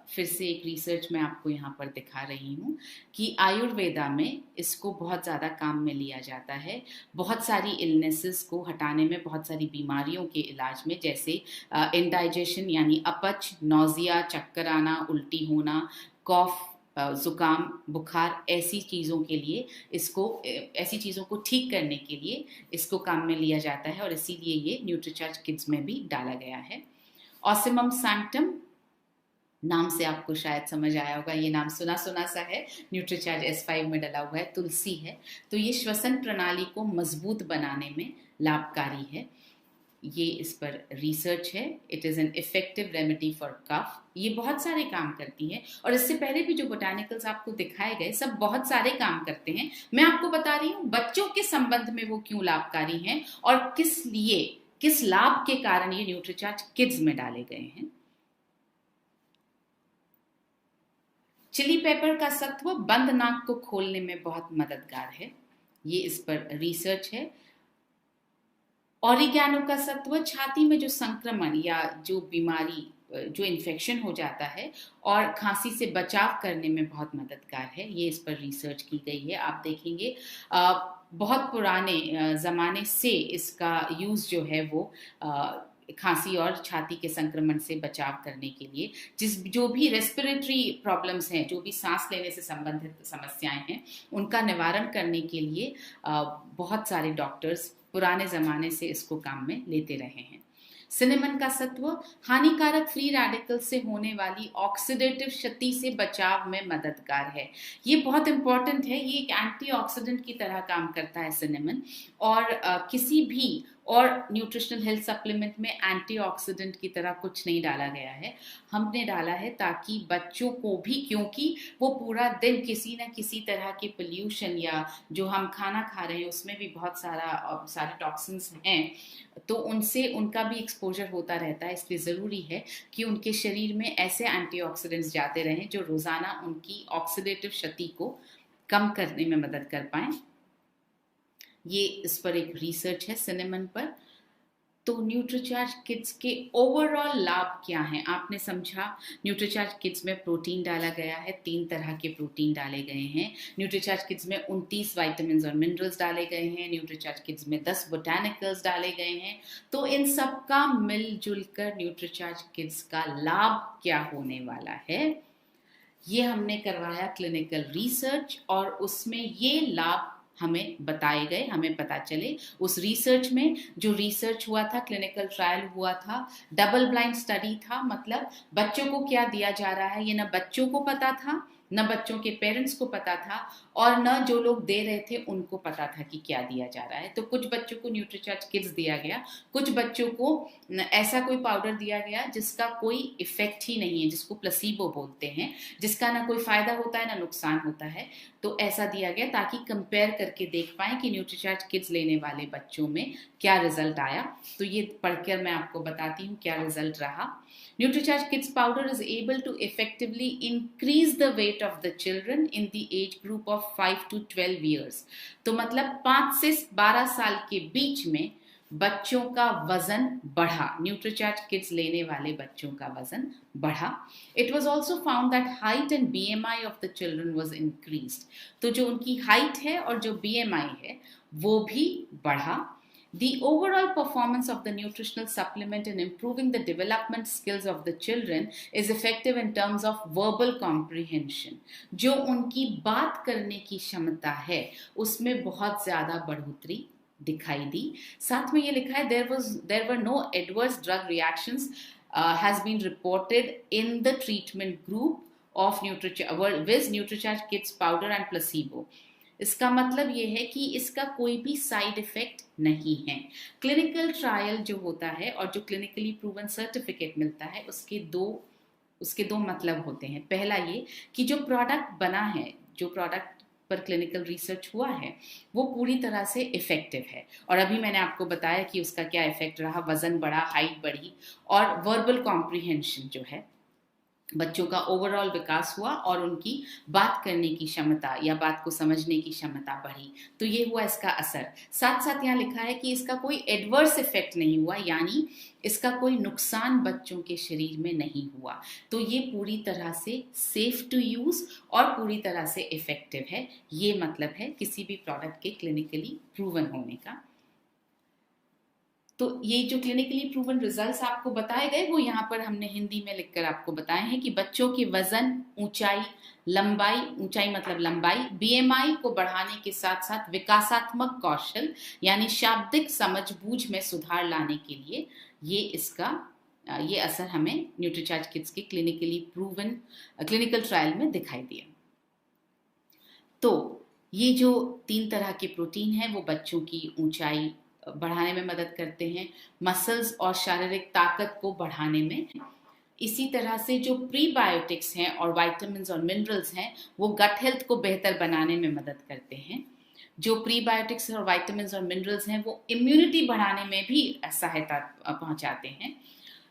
फिर से एक रिसर्च मैं आपको यहाँ पर दिखा रही हूँ कि आयुर्वेदा में इसको बहुत ज़्यादा काम में लिया जाता है, बहुत सारी इलनेसेस को हटाने में, बहुत सारी बीमारियों के इलाज में, जैसे इंडाइजेशन यानी अपच, नौजिया, चक्कर आना, उल्टी होना, कॉफ, ज़ुकाम, बुखार, ऐसी चीज़ों के लिए ऐसी चीज़ों को ठीक करने के लिए इसको काम में लिया जाता है और इसीलिए ये न्यूट्रीचार्ज किड्स में भी डाला गया है। ऑसिमम सैंक्टम नाम से आपको शायद समझ आया होगा, ये नाम सुना सुना सा है, न्यूट्रीचार्ज S5 में डला हुआ है, तुलसी है। तो ये श्वसन प्रणाली को मजबूत बनाने में लाभकारी है। ये इस पर रिसर्च है। It is an effective remedy for cough. ये बहुत सारे काम करती है और इससे पहले भी जो बोटानिकल्स आपको दिखाए गए सब बहुत सारे काम करते हैं। मैं आपको बता रही हूँ बच्चों के संबंध में वो क्यों लाभकारी हैं और किस लाभ के कारण ये न्यूट्रीचार्ज किड्स में डाले गए हैं। चिली पेपर का सत्व बंद नाक को खोलने में बहुत मददगार है। ये इस पर रिसर्च है। ऑरिगैनो का सत्व छाती में जो संक्रमण या जो बीमारी, जो इन्फेक्शन हो जाता है और खांसी से बचाव करने में बहुत मददगार है। ये इस पर रिसर्च की गई है। आप देखेंगे बहुत पुराने ज़माने से इसका यूज़ जो है वो खांसी और छाती के संक्रमण से बचाव करने के लिए, जो भी रेस्पिरेटरी प्रॉब्लम्स हैं, जो भी सांस लेने से संबंधित समस्याएं हैं, उनका निवारण करने के लिए बहुत सारे डॉक्टर्स पुराने ज़माने से इसको काम में लेते रहे हैं। सिनेमन का सत्व हानिकारक फ्री रेडिकल से होने वाली ऑक्सीडेटिव क्षति से बचाव में मददगार है। ये बहुत इंपॉर्टेंट है। ये एक एंटीऑक्सीडेंट की तरह काम करता है सिनेमन, और किसी भी और न्यूट्रिशनल हेल्थ सप्लीमेंट में एंटीऑक्सीडेंट की तरह कुछ नहीं डाला गया है। हमने डाला है ताकि बच्चों को भी, क्योंकि वो पूरा दिन किसी न किसी तरह के पोल्यूशन या जो हम खाना खा रहे हैं उसमें भी बहुत सारे टॉक्सिन्स हैं, तो उनसे उनका भी एक्सपोजर होता रहता है। इसलिए ज़रूरी है कि उनके शरीर में ऐसे एंटीऑक्सीडेंट्स जाते रहें जो रोज़ाना उनकी ऑक्सीडेटिव क्षति को कम करने में मदद कर पाएँ। ये इस पर एक रिसर्च है सिनेमन पर। तो न्यूट्रीचार्ज किड्स के ओवरऑल लाभ क्या हैं? आपने समझा, न्यूट्रीचार्ज किड्स में प्रोटीन डाला गया है, 3 तरह के प्रोटीन डाले गए हैं। न्यूट्रीचार्ज किड्स में 29 वाइटामिन और मिनरल्स डाले गए हैं। न्यूट्रीचार्ज किड्स में 10 बोटानिकल्स डाले गए हैं। तो इन सब का मिलजुल कर न्यूट्रीचार्ज किड्स का लाभ क्या होने वाला है, ये हमने करवाया क्लिनिकल रिसर्च और उसमें ये लाभ हमें बताए गए, हमें पता चले। उस रिसर्च में जो रिसर्च हुआ था, क्लिनिकल ट्रायल हुआ था, डबल ब्लाइंड स्टडी था, मतलब बच्चों को क्या दिया जा रहा है ये न बच्चों को पता था, न बच्चों के पेरेंट्स को पता था, और न जो लोग दे रहे थे उनको पता था कि क्या दिया जा रहा है। तो कुछ बच्चों को न्यूट्रीचार्ज किड्स दिया गया, कुछ बच्चों को ऐसा कोई पाउडर दिया गया जिसका कोई इफेक्ट ही नहीं है, जिसको प्लेसिबो बोलते हैं, जिसका ना कोई फायदा होता है ना नुकसान होता है। तो ऐसा दिया गया ताकि कंपेयर करके देख पाएं कि न्यूट्रीचार्ज किड्स लेने वाले बच्चों में क्या रिजल्ट आया। तो ये पढ़कर मैं आपको बताती हूँ क्या रिजल्ट रहा। Nutricharge Kids Powder is able to effectively increase the weight of the children in the age group of 5 to 12 years. तो मतलब 5 से 12 साल के बीच में बच्चों का वजन बढ़ा, न्यूट्रीचार्ज किड्स लेने वाले बच्चों का वजन बढ़ा। It was also found that height and BMI of the children was increased. तो जो उनकी हाइट है और जो BMI है वो भी बढ़ा। The overall performance of the nutritional supplement in improving the development skills of the children is effective in terms of verbal comprehension. जो उनकी बात करने की क्षमता है उसमें बहुत ज़्यादा बढ़ोतरी दिखाई दी। साथ में ये लिखा है there were no adverse drug reactions has been reported in the treatment group of Nutricharge Kids Powder and placebo. इसका मतलब ये है कि इसका कोई भी साइड इफेक्ट नहीं है। क्लिनिकल ट्रायल जो होता है और जो क्लिनिकली प्रूवन सर्टिफिकेट मिलता है उसके दो मतलब होते हैं। पहला ये कि जो प्रोडक्ट बना है, जो प्रोडक्ट पर क्लिनिकल रिसर्च हुआ है वो पूरी तरह से इफेक्टिव है। और अभी मैंने आपको बताया कि उसका क्या इफेक्ट रहा, वजन बढ़ा, हाइट बढ़ी और वर्बल कॉम्प्रिहेंशन जो है बच्चों का ओवरऑल विकास हुआ और उनकी बात करने की क्षमता या बात को समझने की क्षमता बढ़ी। तो ये हुआ इसका असर। साथ साथ यहाँ लिखा है कि इसका कोई एडवर्स इफेक्ट नहीं हुआ, यानी इसका कोई नुकसान बच्चों के शरीर में नहीं हुआ। तो ये पूरी तरह से सेफ टू यूज और पूरी तरह से इफेक्टिव है। ये मतलब है किसी भी प्रोडक्ट के क्लिनिकली प्रूवन होने का। तो ये जो क्लिनिकली प्रूवन रिजल्ट्स आपको बताए गए वो यहाँ पर हमने हिंदी में लिखकर आपको बताए हैं कि बच्चों के वजन, ऊंचाई, लंबाई, ऊंचाई मतलब लंबाई, BMI को बढ़ाने के साथ साथ विकासात्मक कौशल यानी शाब्दिक समझबूझ में सुधार लाने के लिए ये असर हमें न्यूट्रीचार्ज किड्स के क्लिनिकली प्रूवन क्लिनिकल ट्रायल में दिखाई दिया। तो ये जो 3 तरह के प्रोटीन हैं वो बच्चों की ऊंचाई बढ़ाने में मदद करते हैं, मसल्स और शारीरिक ताकत को बढ़ाने में। इसी तरह से जो प्रीबायोटिक्स हैं और विटामिन्स और मिनरल्स हैं वो गट हेल्थ को बेहतर बनाने में मदद करते हैं। जो प्रीबायोटिक्स और विटामिन्स और मिनरल्स हैं वो इम्यूनिटी बढ़ाने में भी सहायता पहुंचाते हैं।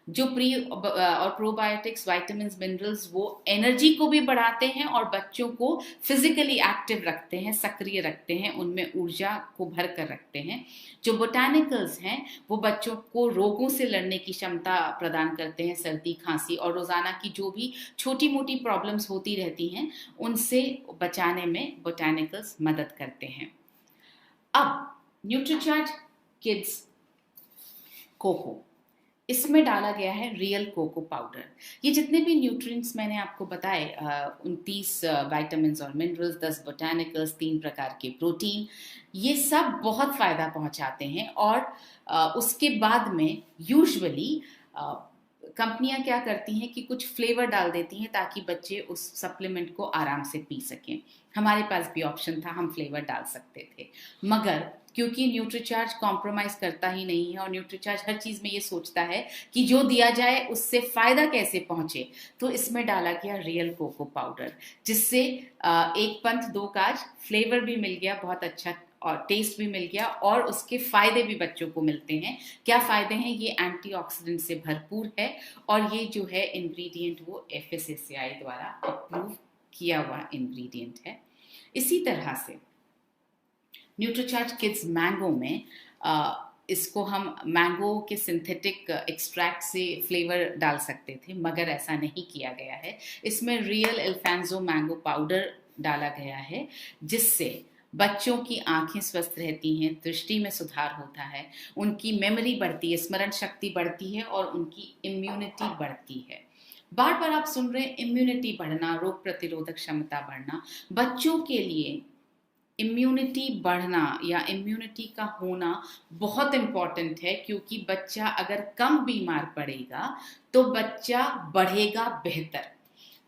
जो प्री और प्रोबायोटिक्स, विटामिन्स, मिनरल्स वो एनर्जी को भी बढ़ाते हैं और बच्चों को फिजिकली एक्टिव रखते हैं, सक्रिय रखते हैं, उनमें ऊर्जा को भर कर रखते हैं। जो बोटानिकल्स हैं वो बच्चों को रोगों से लड़ने की क्षमता प्रदान करते हैं, सर्दी, खांसी और रोजाना की जो भी छोटी मोटी प्रॉब्लम्स होती रहती हैं उनसे बचाने में बोटानिकल्स मदद करते हैं। अब न्यूट्रीचार्ज किड्स कोको, इसमें डाला गया है रियल कोको पाउडर। ये जितने भी न्यूट्रिएंट्स मैंने आपको बताए, 29 विटामिन्स और मिनरल्स, 10 बोटानिकल्स, 3 प्रकार के प्रोटीन, ये सब बहुत फ़ायदा पहुंचाते हैं। और उसके बाद में यूजुअली कंपनियां क्या करती हैं कि कुछ फ्लेवर डाल देती हैं ताकि बच्चे उस सप्लीमेंट को आराम से पी सकें। हमारे पास भी ऑप्शन था, हम फ्लेवर डाल सकते थे, मगर क्योंकि न्यूट्रीचार्ज कॉम्प्रोमाइज करता ही नहीं है और न्यूट्रीचार्ज हर चीज में ये सोचता है कि जो दिया जाए उससे फायदा कैसे पहुंचे, तो इसमें डाला गया रियल कोको पाउडर, जिससे एक पंथ दो काज, फ्लेवर भी मिल गया बहुत अच्छा और टेस्ट भी मिल गया और उसके फायदे भी बच्चों को मिलते हैं। क्या फायदे हैं? ये एंटीऑक्सीडेंट से भरपूर है और ये जो है इंग्रेडिएंट वो FSSAI द्वारा अप्रूव किया हुआ इंग्रेडिएंट है। इसी तरह से न्यूट्रीचार्ज किड्स मैंगो में इसको हम मैंगो के सिंथेटिक एक्सट्रैक्ट से फ्लेवर डाल सकते थे, मगर ऐसा नहीं किया गया है। इसमें रियल अल्फांसो मैंगो पाउडर डाला गया है, जिससे बच्चों की आंखें स्वस्थ रहती हैं, दृष्टि में सुधार होता है, उनकी मेमोरी बढ़ती है, स्मरण शक्ति बढ़ती है और उनकी इम्यूनिटी बढ़ती है। बार बार आप सुन रहे हैं इम्यूनिटी बढ़ना, रोग प्रतिरोधक क्षमता बढ़ना। बच्चों के लिए इम्यूनिटी बढ़ना या इम्यूनिटी का होना बहुत इम्पॉर्टेंट है, क्योंकि बच्चा अगर कम बीमार पड़ेगा तो बच्चा बढ़ेगा बेहतर।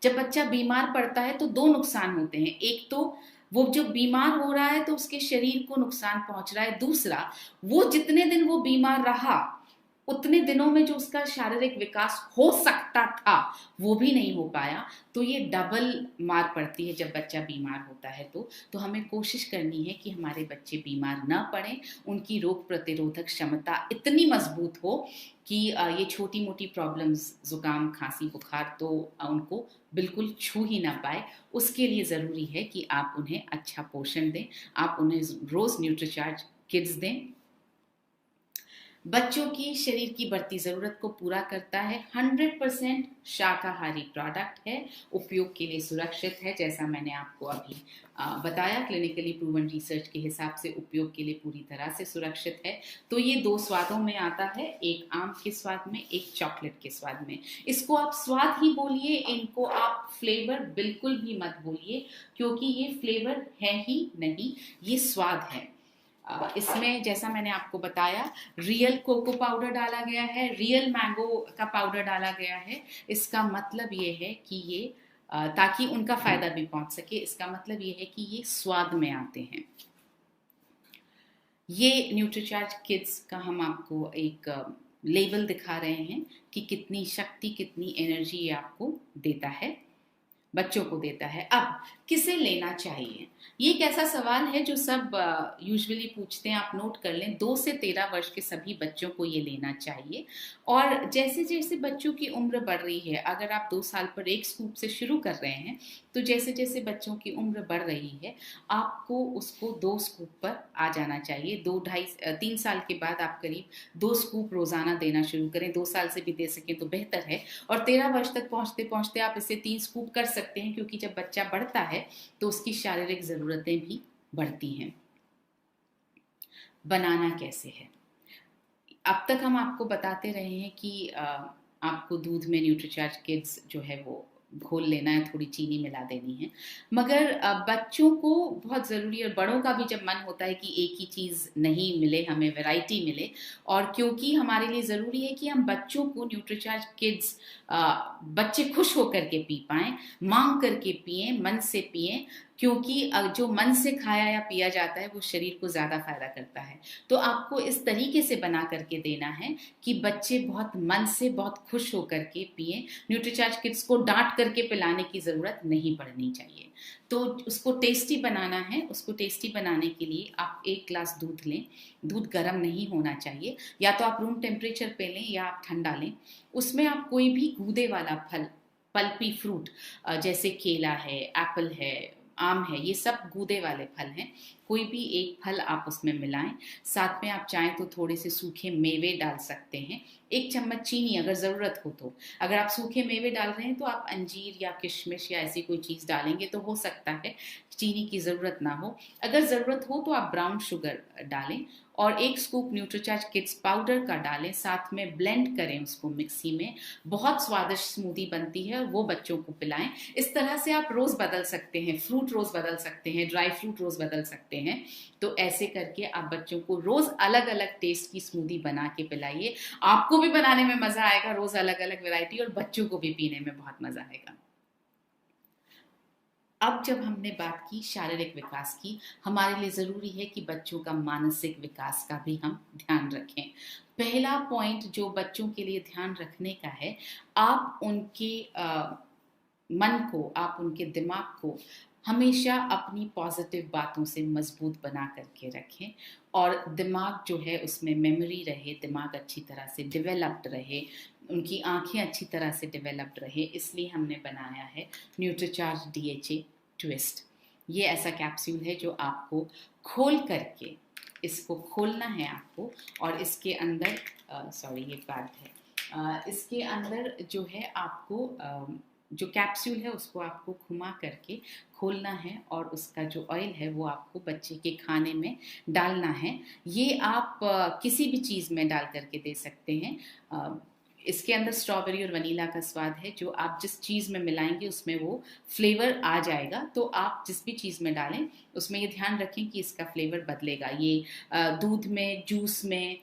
जब बच्चा बीमार पड़ता है तो 2 नुकसान होते हैं। एक तो वो जो बीमार हो रहा है तो उसके शरीर को नुकसान पहुंच रहा है, दूसरा वो जितने दिन वो बीमार रहा उतने दिनों में जो उसका शारीरिक विकास हो सकता था वो भी नहीं हो पाया, तो ये डबल मार पड़ती है जब बच्चा बीमार होता है। तो हमें कोशिश करनी है कि हमारे बच्चे बीमार ना पड़ें, उनकी रोग प्रतिरोधक क्षमता इतनी मजबूत हो कि ये छोटी मोटी प्रॉब्लम्स, जुकाम, खांसी, बुखार तो उनको बिल्कुल छू ही ना पाए। उसके लिए ज़रूरी है कि आप उन्हें अच्छा पोषण दें, आप उन्हें रोज़ न्यूट्रीचार्ज किड्स दें। बच्चों की शरीर की बढ़ती ज़रूरत को पूरा करता है, 100% शाकाहारी प्रोडक्ट है, उपयोग के लिए सुरक्षित है, जैसा मैंने आपको अभी बताया, क्लिनिकली प्रूवन रिसर्च के हिसाब से उपयोग के लिए पूरी तरह से सुरक्षित है। तो ये 2 स्वादों में आता है, एक आम के स्वाद में, एक चॉकलेट के स्वाद में। इसको आप स्वाद ही बोलिए, इनको आप फ्लेवर बिल्कुल भी मत बोलिए, क्योंकि ये फ्लेवर है ही नहीं, ये स्वाद है। इसमें जैसा मैंने आपको बताया, रियल कोको पाउडर डाला गया है, रियल मैंगो का पाउडर डाला गया है। इसका मतलब ये है कि ये ताकि उनका फायदा भी पहुंच सके, इसका मतलब ये है कि ये स्वाद में आते हैं। ये न्यूट्रीचार्ज किड्स का हम आपको एक लेवल दिखा रहे हैं कि कितनी शक्ति, कितनी एनर्जी ये आपको देता है, बच्चों को देता है। अब किसे लेना चाहिए, ये एक ऐसा सवाल है जो सब यूजुअली पूछते हैं, आप नोट कर लें। 2 से 13 वर्ष के सभी बच्चों को ये लेना चाहिए। और जैसे जैसे बच्चों की उम्र बढ़ रही है, अगर आप 2 साल पर 1 स्कूप से शुरू कर रहे हैं, तो जैसे जैसे बच्चों की उम्र बढ़ रही है, आपको उसको 2 स्कूप पर आ जाना चाहिए। 3 साल के बाद आप करीब 2 स्कूप रोजाना देना शुरू करें। 2 साल से भी दे सकें तो बेहतर है। और 13 वर्ष तक पहुंचते पहुंचते आप इसे 3 स्कूप कर सकते हैं, क्योंकि जब बच्चा बढ़ता है तो उसकी शारीरिक जरूरतें भी बढ़ती हैं। बनाना कैसे है, अब तक हम आपको बताते रहे हैं कि आपको दूध में न्यूट्रीचार्ज किड्स जो है वो घोल लेना है, थोड़ी चीनी मिला देनी है। मगर बच्चों को बहुत ज़रूरी, और बड़ों का भी जब मन होता है कि एक ही चीज़ नहीं मिले, हमें वैरायटी मिले, और क्योंकि हमारे लिए ज़रूरी है कि हम बच्चों को न्यूट्रीचार्ज किड्स, बच्चे खुश होकर के पी पाएँ, मांग करके पिए, मन से पिए, क्योंकि जो मन से खाया या पिया जाता है वो शरीर को ज़्यादा फायदा करता है। तो आपको इस तरीके से बना करके देना है कि बच्चे बहुत मन से, बहुत खुश होकर के पिए। न्यूट्रीचार्ज किड्स को डांट करके पिलाने की ज़रूरत नहीं पड़नी चाहिए। तो उसको टेस्टी बनाना है। उसको टेस्टी बनाने के लिए आप 1 ग्लास दूध लें। दूध गर्म नहीं होना चाहिए, या तो आप रूम टेम्परेचर पे लें या आप ठंडा लें। उसमें आप कोई भी गूदे वाला फल, पल्पी फ्रूट, जैसे केला है, एप्पल है, आम है, ये सब गूदे वाले फल हैं, कोई भी एक फल आप उसमें मिलाएं। साथ में आप चाहें तो थोड़े से सूखे मेवे डाल सकते हैं, 1 चम्मच चीनी अगर ज़रूरत हो तो। अगर आप सूखे मेवे डाल रहे हैं तो आप अंजीर या किशमिश या ऐसी कोई चीज़ डालेंगे तो हो सकता है चीनी की ज़रूरत ना हो। अगर ज़रूरत हो तो आप ब्राउन शुगर डालें, और 1 स्कूप न्यूट्रीचार्ज किड्स पाउडर का डालें, साथ में ब्लेंड करें उसको मिक्सी में। बहुत स्वादिष्ट स्मूदी बनती है, वो बच्चों को पिलाएं। इस तरह से आप रोज़ बदल सकते हैं, फ्रूट रोज़ बदल सकते हैं, ड्राई फ्रूट रोज़ बदल सकते हैं। तो ऐसे करके आप बच्चों को रोज़ अलग अलग टेस्ट की स्मूदी बना के पिलाइए। आपको भी बनाने में मज़ा आएगा, रोज़ अलग अलग वैरायटी, और बच्चों को भी पीने में बहुत मज़ा आएगा। अब जब हमने बात की शारीरिक विकास की, हमारे लिए ज़रूरी है कि बच्चों का मानसिक विकास का भी हम ध्यान रखें। पहला पॉइंट जो बच्चों के लिए ध्यान रखने का है, आप उनके मन को, आप उनके दिमाग को हमेशा अपनी पॉजिटिव बातों से मजबूत बना करके रखें, और दिमाग जो है उसमें मेमोरी रहे, दिमाग अच्छी तरह से डेवलप्ड रहे, उनकी आंखें अच्छी तरह से डेवलप्ड रहे। इसलिए हमने बनाया है न्यूट्रीचार्ज DHA ट्विस्ट। ये ऐसा कैप्सूल है जो आपको खोल करके, इसको खोलना है आपको, और इसके अंदर सॉरी ये पैड है, इसके अंदर जो है आपको जो कैप्सूल है उसको आपको घुमा करके खोलना है, और उसका जो ऑयल है वो आपको बच्चे के खाने में डालना है। ये आप किसी भी चीज़ में डाल करके दे सकते हैं। इसके अंदर स्ट्रॉबेरी और वनीला का स्वाद है, जो आप जिस चीज़ में मिलाएंगे उसमें वो फ्लेवर आ जाएगा। तो आप जिस भी चीज़ में डालें उसमें ये ध्यान रखें कि इसका फ्लेवर बदलेगा। ये दूध में, जूस में,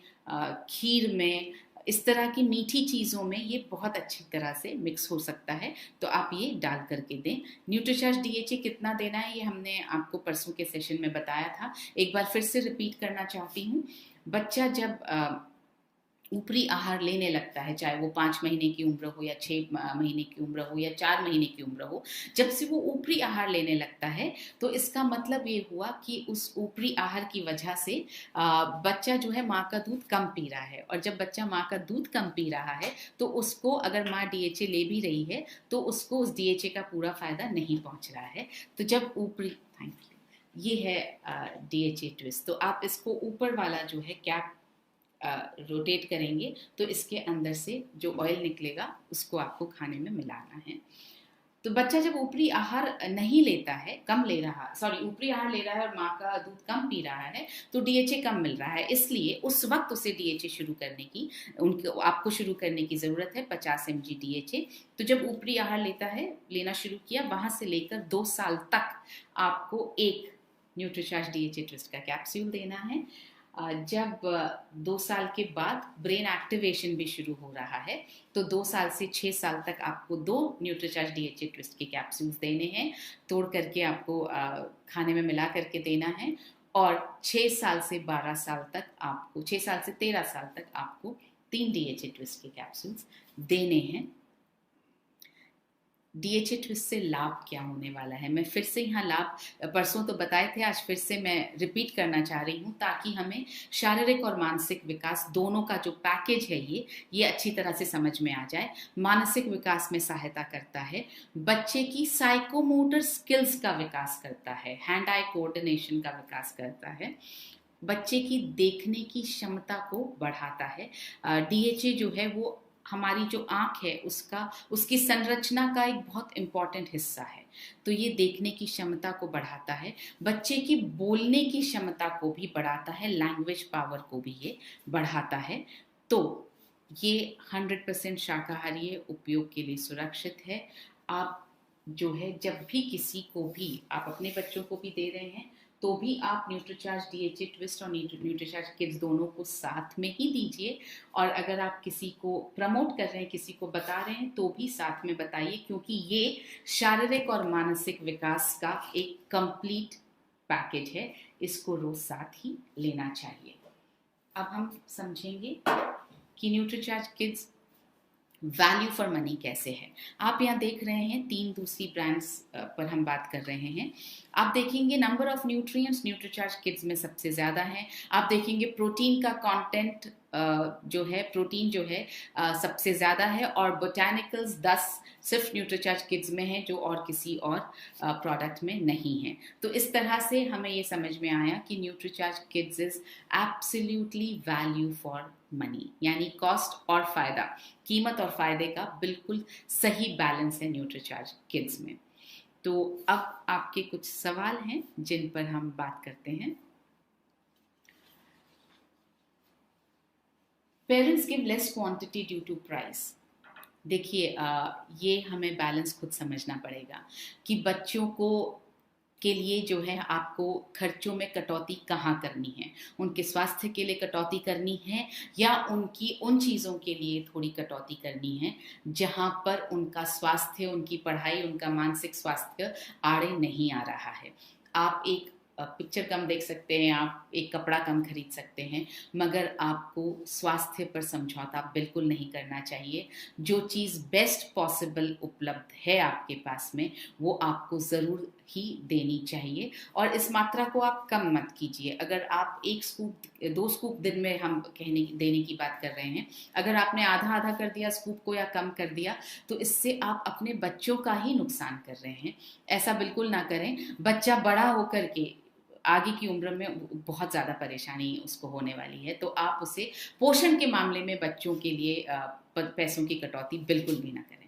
खीर में, इस तरह की मीठी चीज़ों में ये बहुत अच्छी तरह से मिक्स हो सकता है। तो आप ये डाल करके दें। न्यूट्रीचार्ज DHA कितना देना है ये हमने आपको परसों के सेशन में बताया था, एक बार फिर से रिपीट करना चाहती हूँ। बच्चा जब ऊपरी आहार लेने लगता है, चाहे वो 5 महीने की उम्र हो या 6 महीने की उम्र हो या 4 महीने की उम्र हो, जब से वो ऊपरी आहार लेने लगता है तो इसका मतलब ये हुआ कि उस ऊपरी आहार की वजह से बच्चा जो है माँ का दूध कम पी रहा है, और जब बच्चा माँ का दूध कम पी रहा है तो उसको, अगर माँ डीएचए ले भी रही है तो उसको उस डीएचए का पूरा फायदा नहीं पहुंच रहा है। तो जब ऊपरी, थैंक यू, ये है डीएचए ट्विस्ट। तो आप इसको ऊपर वाला जो है कैप रोटेट करेंगे तो इसके अंदर से जो ऑयल निकलेगा उसको आपको खाने में मिलाना है। तो बच्चा जब ऊपरी आहार नहीं लेता है, कम ले रहा, सॉरी ऊपरी आहार ले रहा है और माँ का दूध कम पी रहा है, तो डीएचए कम मिल रहा है, इसलिए उस वक्त उसे डीएचए शुरू करने की, उनको आपको शुरू करने की ज़रूरत है 50 mg डीएचए। तो जब ऊपरी आहार लेता है, लेना शुरू किया, वहाँ से लेकर 2 साल तक आपको एक न्यूट्रीचार्ज डीएचए ट्विस्ट का कैप्सूल देना है। जब 2 साल के बाद ब्रेन एक्टिवेशन भी शुरू हो रहा है, तो 2 साल से 6 साल तक आपको 2 न्यूट्रीचार्ज डीएचए ट्विस्ट के कैप्सूल्स देने हैं, तोड़ करके आपको खाने में मिला करके देना है। और 6 साल से 12 साल तक आपको, 6 साल से 13 साल तक आपको 3 डीएचए ट्विस्ट के कैप्सूल्स देने हैं। डीएचए ट्विस्ट से लाभ क्या होने वाला है, मैं फिर से यहाँ लाभ परसों तो बताए थे, आज फिर से मैं रिपीट करना चाह रही हूँ ताकि हमें शारीरिक और मानसिक विकास दोनों का जो पैकेज है ये अच्छी तरह से समझ में आ जाए। मानसिक विकास में सहायता करता है, बच्चे की साइकोमोटर स्किल्स का विकास करता है, हैंड आई कोऑर्डिनेशन का विकास करता है, बच्चे की देखने की क्षमता को बढ़ाता है। डीएचए जो है वो हमारी जो आँख है उसकी संरचना का एक बहुत इम्पॉर्टेंट हिस्सा है, तो ये देखने की क्षमता को बढ़ाता है, बच्चे की बोलने की क्षमता को भी बढ़ाता है, लैंग्वेज पावर को भी ये बढ़ाता है। तो ये 100% शाकाहारी है, उपयोग के लिए सुरक्षित है। आप जो है जब भी किसी को भी, आप अपने बच्चों को भी दे रहे हैं तो भी आप न्यूट्रीचार्ज डीएचए ट्विस्ट और न्यूट्रीचार्ज किड्स दोनों को साथ में ही दीजिए। और अगर आप किसी को प्रमोट कर रहे हैं, किसी को बता रहे हैं, तो भी साथ में बताइए, क्योंकि ये शारीरिक और मानसिक विकास का एक कंप्लीट पैकेज है, इसको रोज साथ ही लेना चाहिए। अब हम समझेंगे कि Nutricharge kids value for money कैसे है। आप यहाँ देख रहे हैं 3 दूसरी ब्रांड्स पर हम बात कर रहे हैं। आप देखेंगे number of nutrients Nutricharge kids में सबसे ज़्यादा है। आप देखेंगे प्रोटीन का कंटेंट जो है, प्रोटीन जो है सबसे ज़्यादा है, और बोटानिकल्स 10 सिर्फ न्यूट्रीचार्ज किड्स में है, जो और किसी और प्रोडक्ट में नहीं है। तो इस तरह से हमें ये समझ में आया कि Nutricharge kids is absolutely value for money, यानी कॉस्ट और फायदा, कीमत और फायदे का बिल्कुल सही बैलेंस है न्यूट्रीचार्ज किड्स में। तो अब आपके कुछ सवाल हैं जिन पर हम बात करते हैं। Parents give less quantity due to price. देखिए ये हमें बैलेंस खुद समझना पड़ेगा कि बच्चों को के लिए जो है आपको खर्चों में कटौती कहाँ करनी है, उनके स्वास्थ्य के लिए कटौती करनी है या उनकी उन चीज़ों के लिए थोड़ी कटौती करनी है जहाँ पर उनका स्वास्थ्य, उनकी पढ़ाई, उनका मानसिक स्वास्थ्य आड़े नहीं आ रहा है। आप एक पिक्चर कम देख सकते हैं, आप एक कपड़ा कम खरीद सकते हैं, मगर आपको स्वास्थ्य पर समझौता बिल्कुल नहीं करना चाहिए। जो चीज़ बेस्ट पॉसिबल उपलब्ध है आपके पास में, वो आपको ज़रूर ही देनी चाहिए, और इस मात्रा को आप कम मत कीजिए। अगर आप 1 स्कूप 2 स्कूप दिन में हम देने की बात कर रहे हैं, अगर आपने आधा आधा कर दिया स्कूप को या कम कर दिया, तो इससे आप अपने बच्चों का ही नुकसान कर रहे हैं। ऐसा बिल्कुल ना करें। बच्चा बड़ा होकर के आगे की उम्र में बहुत ज़्यादा परेशानी उसको होने वाली है, तो आप उसे पोषण के मामले में बच्चों के लिए पैसों की कटौती बिल्कुल भी ना करें।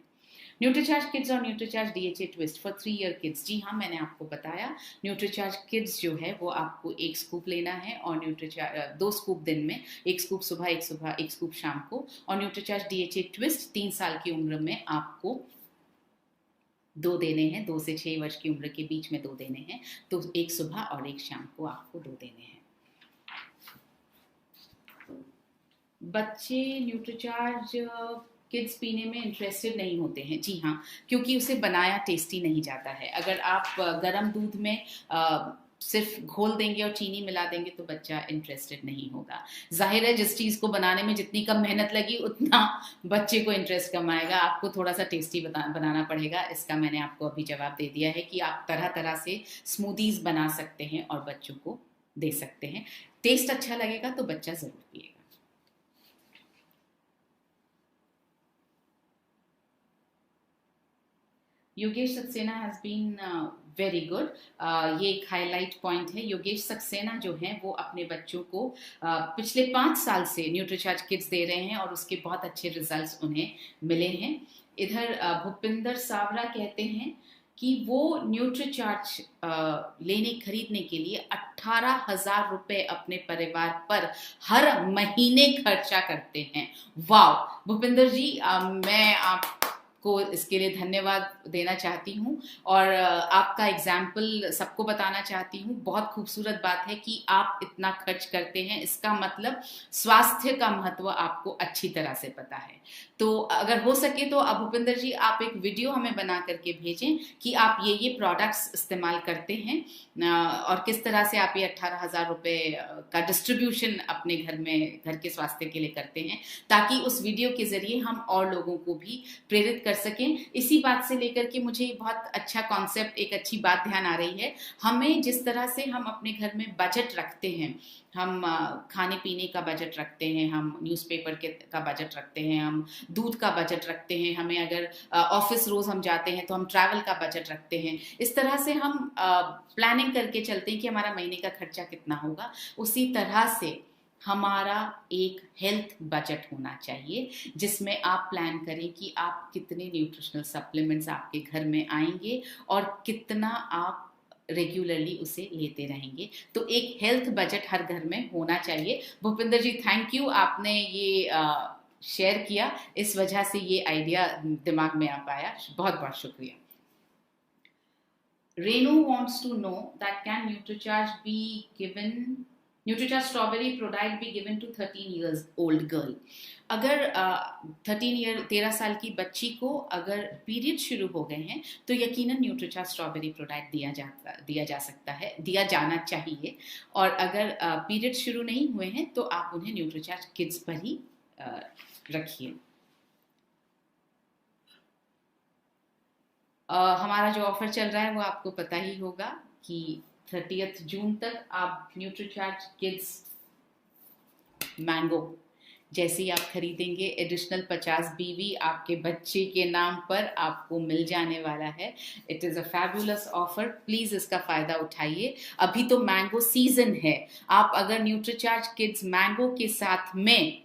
न्यूट्रीचार्ज किड्स और Nutricharge DHA twist for 3 year kids, जी हाँ, मैंने आपको बताया न्यूट्रीचार्ज किड्स जो है वो आपको 1 स्कूप लेना है, और न्यूट्रीचार्ज 2 स्कूप दिन में, 1 स्कूप सुबह 1 स्कूप शाम को, और न्यूट्रीचार्ज डीएचए ट्विस्ट 3 साल की उम्र में आपको 2 देने हैं, 2 से 6 वर्ष की उम्र के बीच में 2 देने हैं, तो 1 सुबह और 1 शाम को आपको 2 देने हैं। बच्चे न्यूट्रीचार्ज किड्स पीने में इंटरेस्टेड नहीं होते हैं, जी हाँ, क्योंकि उसे बनाया टेस्टी नहीं जाता है। अगर आप गर्म दूध में सिर्फ घोल देंगे और चीनी मिला देंगे तो बच्चा इंटरेस्टेड नहीं होगा। जाहिर है जिस चीज़ को बनाने में जितनी कम मेहनत लगी उतना बच्चे को इंटरेस्ट कम आएगा। आपको थोड़ा सा टेस्टी बनाना पड़ेगा। इसका मैंने आपको अभी जवाब दे दिया है कि आप तरह तरह से स्मूदीज बना सकते हैं और बच्चों को दे सकते हैं। टेस्ट अच्छा लगेगा तो बच्चा ज़रूर पिएगा। Yogesh Saxena has been very good. ये एक हाईलाइट पॉइंट है। योगेश सक्सेना जो हैं वो अपने बच्चों को पिछले 5 साल से न्यूट्रीचार्ज किड्स दे रहे हैं और उसके बहुत अच्छे रिजल्ट्स उन्हें मिले हैं। इधर भूपिंदर सावरा कहते हैं कि वो न्यूट्रीचार्ज खरीदने के लिए 18,000 रुपए अपने परिवार पर हर महीने खर्चा करते हैं। वाह भूपिंदर जी, मैं आपको इसके लिए धन्यवाद देना चाहती हूँ और आपका एग्जाम्पल सबको बताना चाहती हूँ। बहुत खूबसूरत बात है कि आप इतना खर्च करते हैं। इसका मतलब स्वास्थ्य का महत्व आपको अच्छी तरह से पता है। तो अगर हो सके तो अब भूपिंदर जी आप एक वीडियो हमें बना करके भेजें कि आप ये प्रोडक्ट्स इस्तेमाल करते हैं और किस तरह से आप ये 18,000 रुपए का डिस्ट्रीब्यूशन अपने घर के स्वास्थ्य के लिए करते हैं, ताकि उस वीडियो के जरिए हम और लोगों को भी प्रेरित कर सकें। इसी बात से लेकर के मुझे बहुत अच्छा कॉन्सेप्ट, एक अच्छी बात ध्यान आ रही है। हमें जिस तरह से हम अपने घर में बजट रखते हैं, हम खाने पीने का बजट रखते हैं, हम न्यूज़पेपर का बजट रखते हैं, हम दूध का बजट रखते हैं, हमें अगर ऑफिस रोज हम जाते हैं तो हम ट्रैवल का बजट रखते हैं। इस तरह से हम प्लानिंग करके चलते हैं कि हमारा महीने का खर्चा कितना होगा। उसी तरह से हमारा एक हेल्थ बजट होना चाहिए जिसमें आप प्लान करें कि आप कितने न्यूट्रिशनल सप्लीमेंट्स आपके घर में आएंगे और कितना आप रेगुलरली उसे लेते रहेंगे। तो एक हेल्थ बजट हर घर में होना चाहिए। भूपिंदर जी थैंक यू, आपने ये शेयर किया, इस वजह से ये आइडिया दिमाग में आ पाया। बहुत बहुत शुक्रिया। Renu wants to know that can Nutricharge strawberry product be given to 13 years old girl? अगर 13 साल की बच्ची को अगर पीरियड शुरू हो गए हैं तो यकीनन न्यूट्रीचार्ज स्ट्रॉबेरी प्रोडक्ट दिया जा सकता है, दिया जाना चाहिए। और अगर पीरियड शुरू नहीं हुए हैं तो आप उन्हें न्यूट्रीचार्ज किड्स पर ही रखिए। हमारा जो ऑफर चल रहा है वो आपको पता ही होगा कि 30 जून तक आप न्यूट्रीचार्ज किड्स मैंगो जैसे ही आप खरीदेंगे एडिशनल 50 बीवी आपके बच्चे के नाम पर आपको मिल जाने वाला है। It is a fabulous offer, please इसका फ़ायदा उठाइए। अभी तो मैंगो सीजन है। आप अगर न्यूट्रीचार्ज किड्स मैंगो के साथ में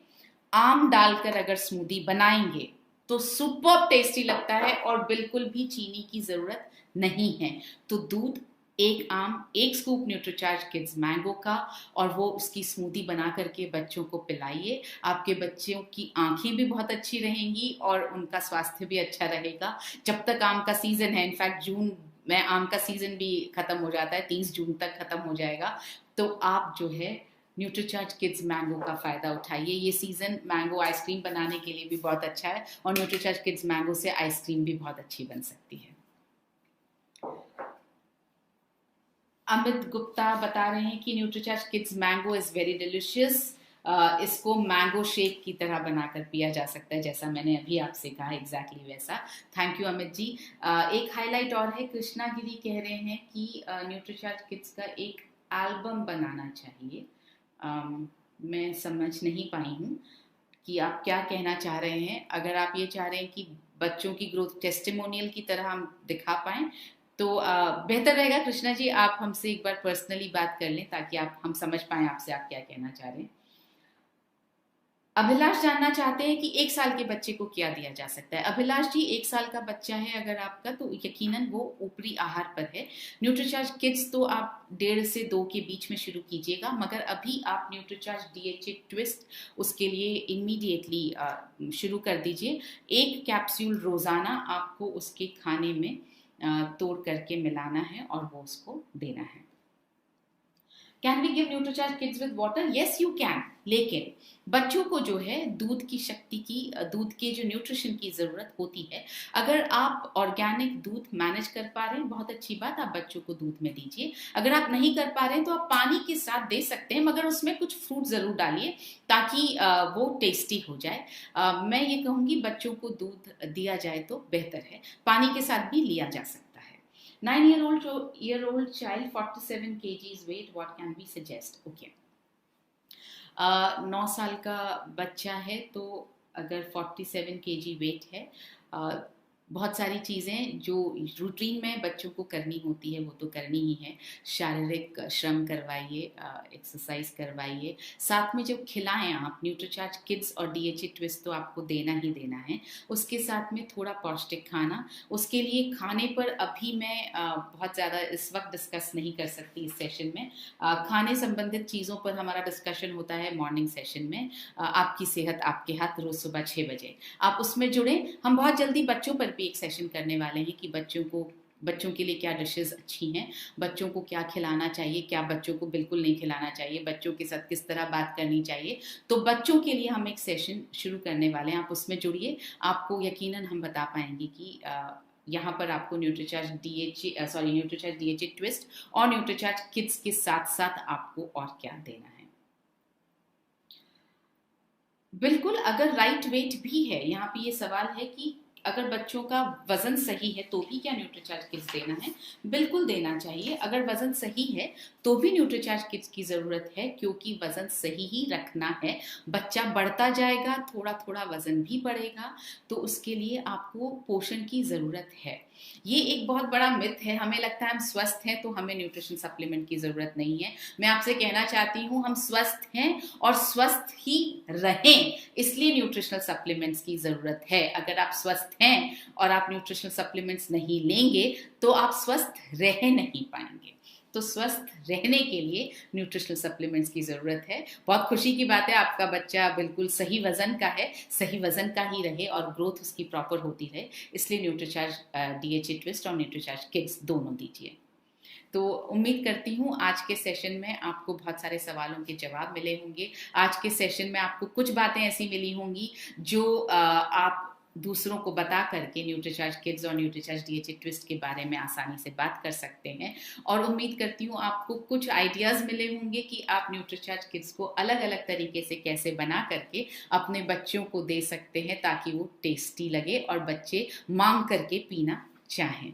आम डालकर अगर स्मूदी बनाएंगे तो सुपर टेस्टी लगता है और बिल्कुल भी चीनी की ज़रूरत नहीं है। तो दूध, एक आम, एक स्कूप न्यूट्रीचार्ज किड्स मैंगो का और वो उसकी स्मूदी बना करके बच्चों को पिलाइए। आपके बच्चों की आंखें भी बहुत अच्छी रहेंगी और उनका स्वास्थ्य भी अच्छा रहेगा। जब तक आम का सीजन है, इनफैक्ट जून में आम का सीजन भी खत्म हो जाता है, 30 जून तक खत्म हो जाएगा। तो आप जो है न्यूट्रीचार्ज किड्स मैंगो का फ़ायदा उठाइए। ये सीज़न मैंगो आइसक्रीम बनाने के लिए भी बहुत अच्छा है और न्यूट्रीचार्ज किड्स मैंगो से आइसक्रीम भी बहुत अच्छी बन सकती है। अमित गुप्ता बता रहे हैं कि Nutricharge kids mango is very delicious. इसको मैंगो शेक की तरह बनाकर पिया जा सकता है, जैसा मैंने अभी आपसे कहा, एग्जैक्टली वैसा। Thank you Amit ji. एक हाईलाइट और है, कृष्णा गिरी कह रहे हैं कि न्यूट्रीचार्ज किड्स का एक एल्बम बनाना चाहिए। मैं समझ नहीं पाई हूँ कि आप क्या कहना चाह रहे हैं। अगर आप ये चाह रहे हैं कि बच्चों की ग्रोथ टेस्टिमोनियल की तरह हम दिखा पाएँ तो बेहतर रहेगा कृष्णा जी आप हमसे एक बार पर्सनली बात कर लें ताकि हम समझ पाएं आपसे आप क्या कहना चाह रहे हैं। अभिलाष जानना चाहते हैं कि 1 साल के बच्चे को क्या दिया जा सकता है। अभिलाष जी 1 साल का बच्चा है अगर आपका तो यकीनन वो ऊपरी आहार पर है। न्यूट्रीचार्ज किड्स तो आप 1.5 से 2 के बीच में शुरू कीजिएगा, मगर अभी आप न्यूट्रीचार्ज DHA ट्विस्ट उसके लिए इमीडिएटली शुरू कर दीजिए। 1 कैप्सूल रोजाना आपको उसके खाने में तोड़ करके मिलाना है और वो उसको देना है। Can we give Nutricharge kids with water? Yes you can, लेकिन बच्चों को जो है दूध की शक्ति की, दूध के जो न्यूट्रिशन की ज़रूरत होती है, अगर आप ऑर्गेनिक दूध मैनेज कर पा रहे हैं बहुत अच्छी बात, आप बच्चों को दूध में दीजिए। अगर आप नहीं कर पा रहे हैं तो आप पानी के साथ दे सकते हैं, मगर उसमें कुछ फ्रूट ज़रूर डालिए ताकि वो टेस्टी हो जाए। मैं ये कहूँगी बच्चों को दूध दिया जाए तो बेहतर है, पानी के साथ भी लिया जा सकता है। 9-year-old child 47 kgs weight, what can we suggest? Okay. 9 साल का बच्चा है तो अगर 47 kg वेट है, बहुत सारी चीज़ें जो रूटीन में बच्चों को करनी होती है वो तो करनी ही है। शारीरिक श्रम करवाइए, एक्सरसाइज करवाइए, साथ में जब खिलाएं आप न्यूट्रीचार्ज किड्स और DHA ट्विस्ट तो आपको देना ही देना है, उसके साथ में थोड़ा पौष्टिक खाना। उसके लिए खाने पर अभी मैं बहुत ज़्यादा इस वक्त डिस्कस नहीं कर सकती इस सेशन में। खाने संबंधित चीज़ों पर हमारा डिस्कशन होता है मॉर्निंग सेशन में, आपकी सेहत आपके हाथ, रोज़ सुबह 6 बजे आप उसमें जुड़ें। हम बहुत जल्दी बच्चों पर एक सेशन करने वाले हैं कि बच्चों के लिए क्या डिशेस अच्छी हैं, बच्चों को क्या खिलाना चाहिए, क्या बच्चों को बिल्कुल नहीं खिलाना चाहिए, बच्चों के साथ किस तरह बात करनी चाहिए। तो बच्चों के लिए हम एक सेशन शुरू करने वाले हैं, आप उसमें जुड़िए। आपको यकीनन हम बता पाएंगे कि यहाँ पर आपको न्यूट्रीचार्ज DHA ट्विस्ट और न्यूट्रीचार्ज किड्स के साथ साथ आपको और क्या देना है। बिल्कुल, अगर राइट वेट भी है, यहाँ पे ये सवाल है कि अगर बच्चों का वजन सही है तो भी क्या न्यूट्रीचार्ज किड्स देना है? बिल्कुल देना चाहिए। अगर वजन सही है तो भी न्यूट्रीचार्ज किड्स की ज़रूरत है, क्योंकि वजन सही ही रखना है। बच्चा बढ़ता जाएगा, थोड़ा थोड़ा वजन भी बढ़ेगा, तो उसके लिए आपको पोषण की ज़रूरत है। ये एक बहुत बड़ा मिथ है, हमें लगता है हम स्वस्थ हैं तो हमें न्यूट्रिशन सप्लीमेंट की ज़रूरत नहीं है। मैं आपसे कहना चाहती हूँ हम स्वस्थ हैं और स्वस्थ ही रहें, इसलिए न्यूट्रिशनल सप्लीमेंट्स की ज़रूरत है। अगर आप स्वस्थ हैं और आप न्यूट्रिशनल सप्लीमेंट्स नहीं लेंगे तो आप स्वस्थ रह नहीं पाएंगे। तो स्वस्थ रहने के लिए न्यूट्रिशनल सप्लीमेंट्स की ज़रूरत है। बहुत खुशी की बात है, आपका बच्चा बिल्कुल सही वज़न का है, सही वज़न का ही रहे और ग्रोथ उसकी प्रॉपर होती रहे, इसलिए न्यूट्रीचार्ज DHA ट्विस्ट और न्यूट्रीचार्ज किड्स दोनों दीजिए। तो उम्मीद करती हूँ आज के सेशन में आपको बहुत सारे सवालों के जवाब मिले होंगे। आज के सेशन में आपको कुछ बातें ऐसी मिली होंगी जो आप दूसरों को बता करके न्यूट्रीचार्ज किड्स और न्यूट्रीचार्ज DHA ट्विस्ट के बारे में आसानी से बात कर सकते हैं। और उम्मीद करती हूँ आपको कुछ आइडियाज़ मिले होंगे कि आप न्यूट्रीचार्ज किड्स को अलग अलग तरीके से कैसे बना करके अपने बच्चों को दे सकते हैं ताकि वो टेस्टी लगे और बच्चे मांग करके पीना चाहें।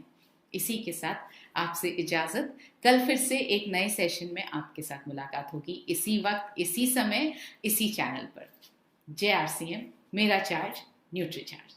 इसी के साथ आपसे इजाज़त, कल फिर से एक नए सेशन में आपके साथ मुलाकात होगी, इसी वक्त, इसी समय, इसी चैनल पर। जय RCM, मेरा चार्ज, न्यूट्रीचार्ज।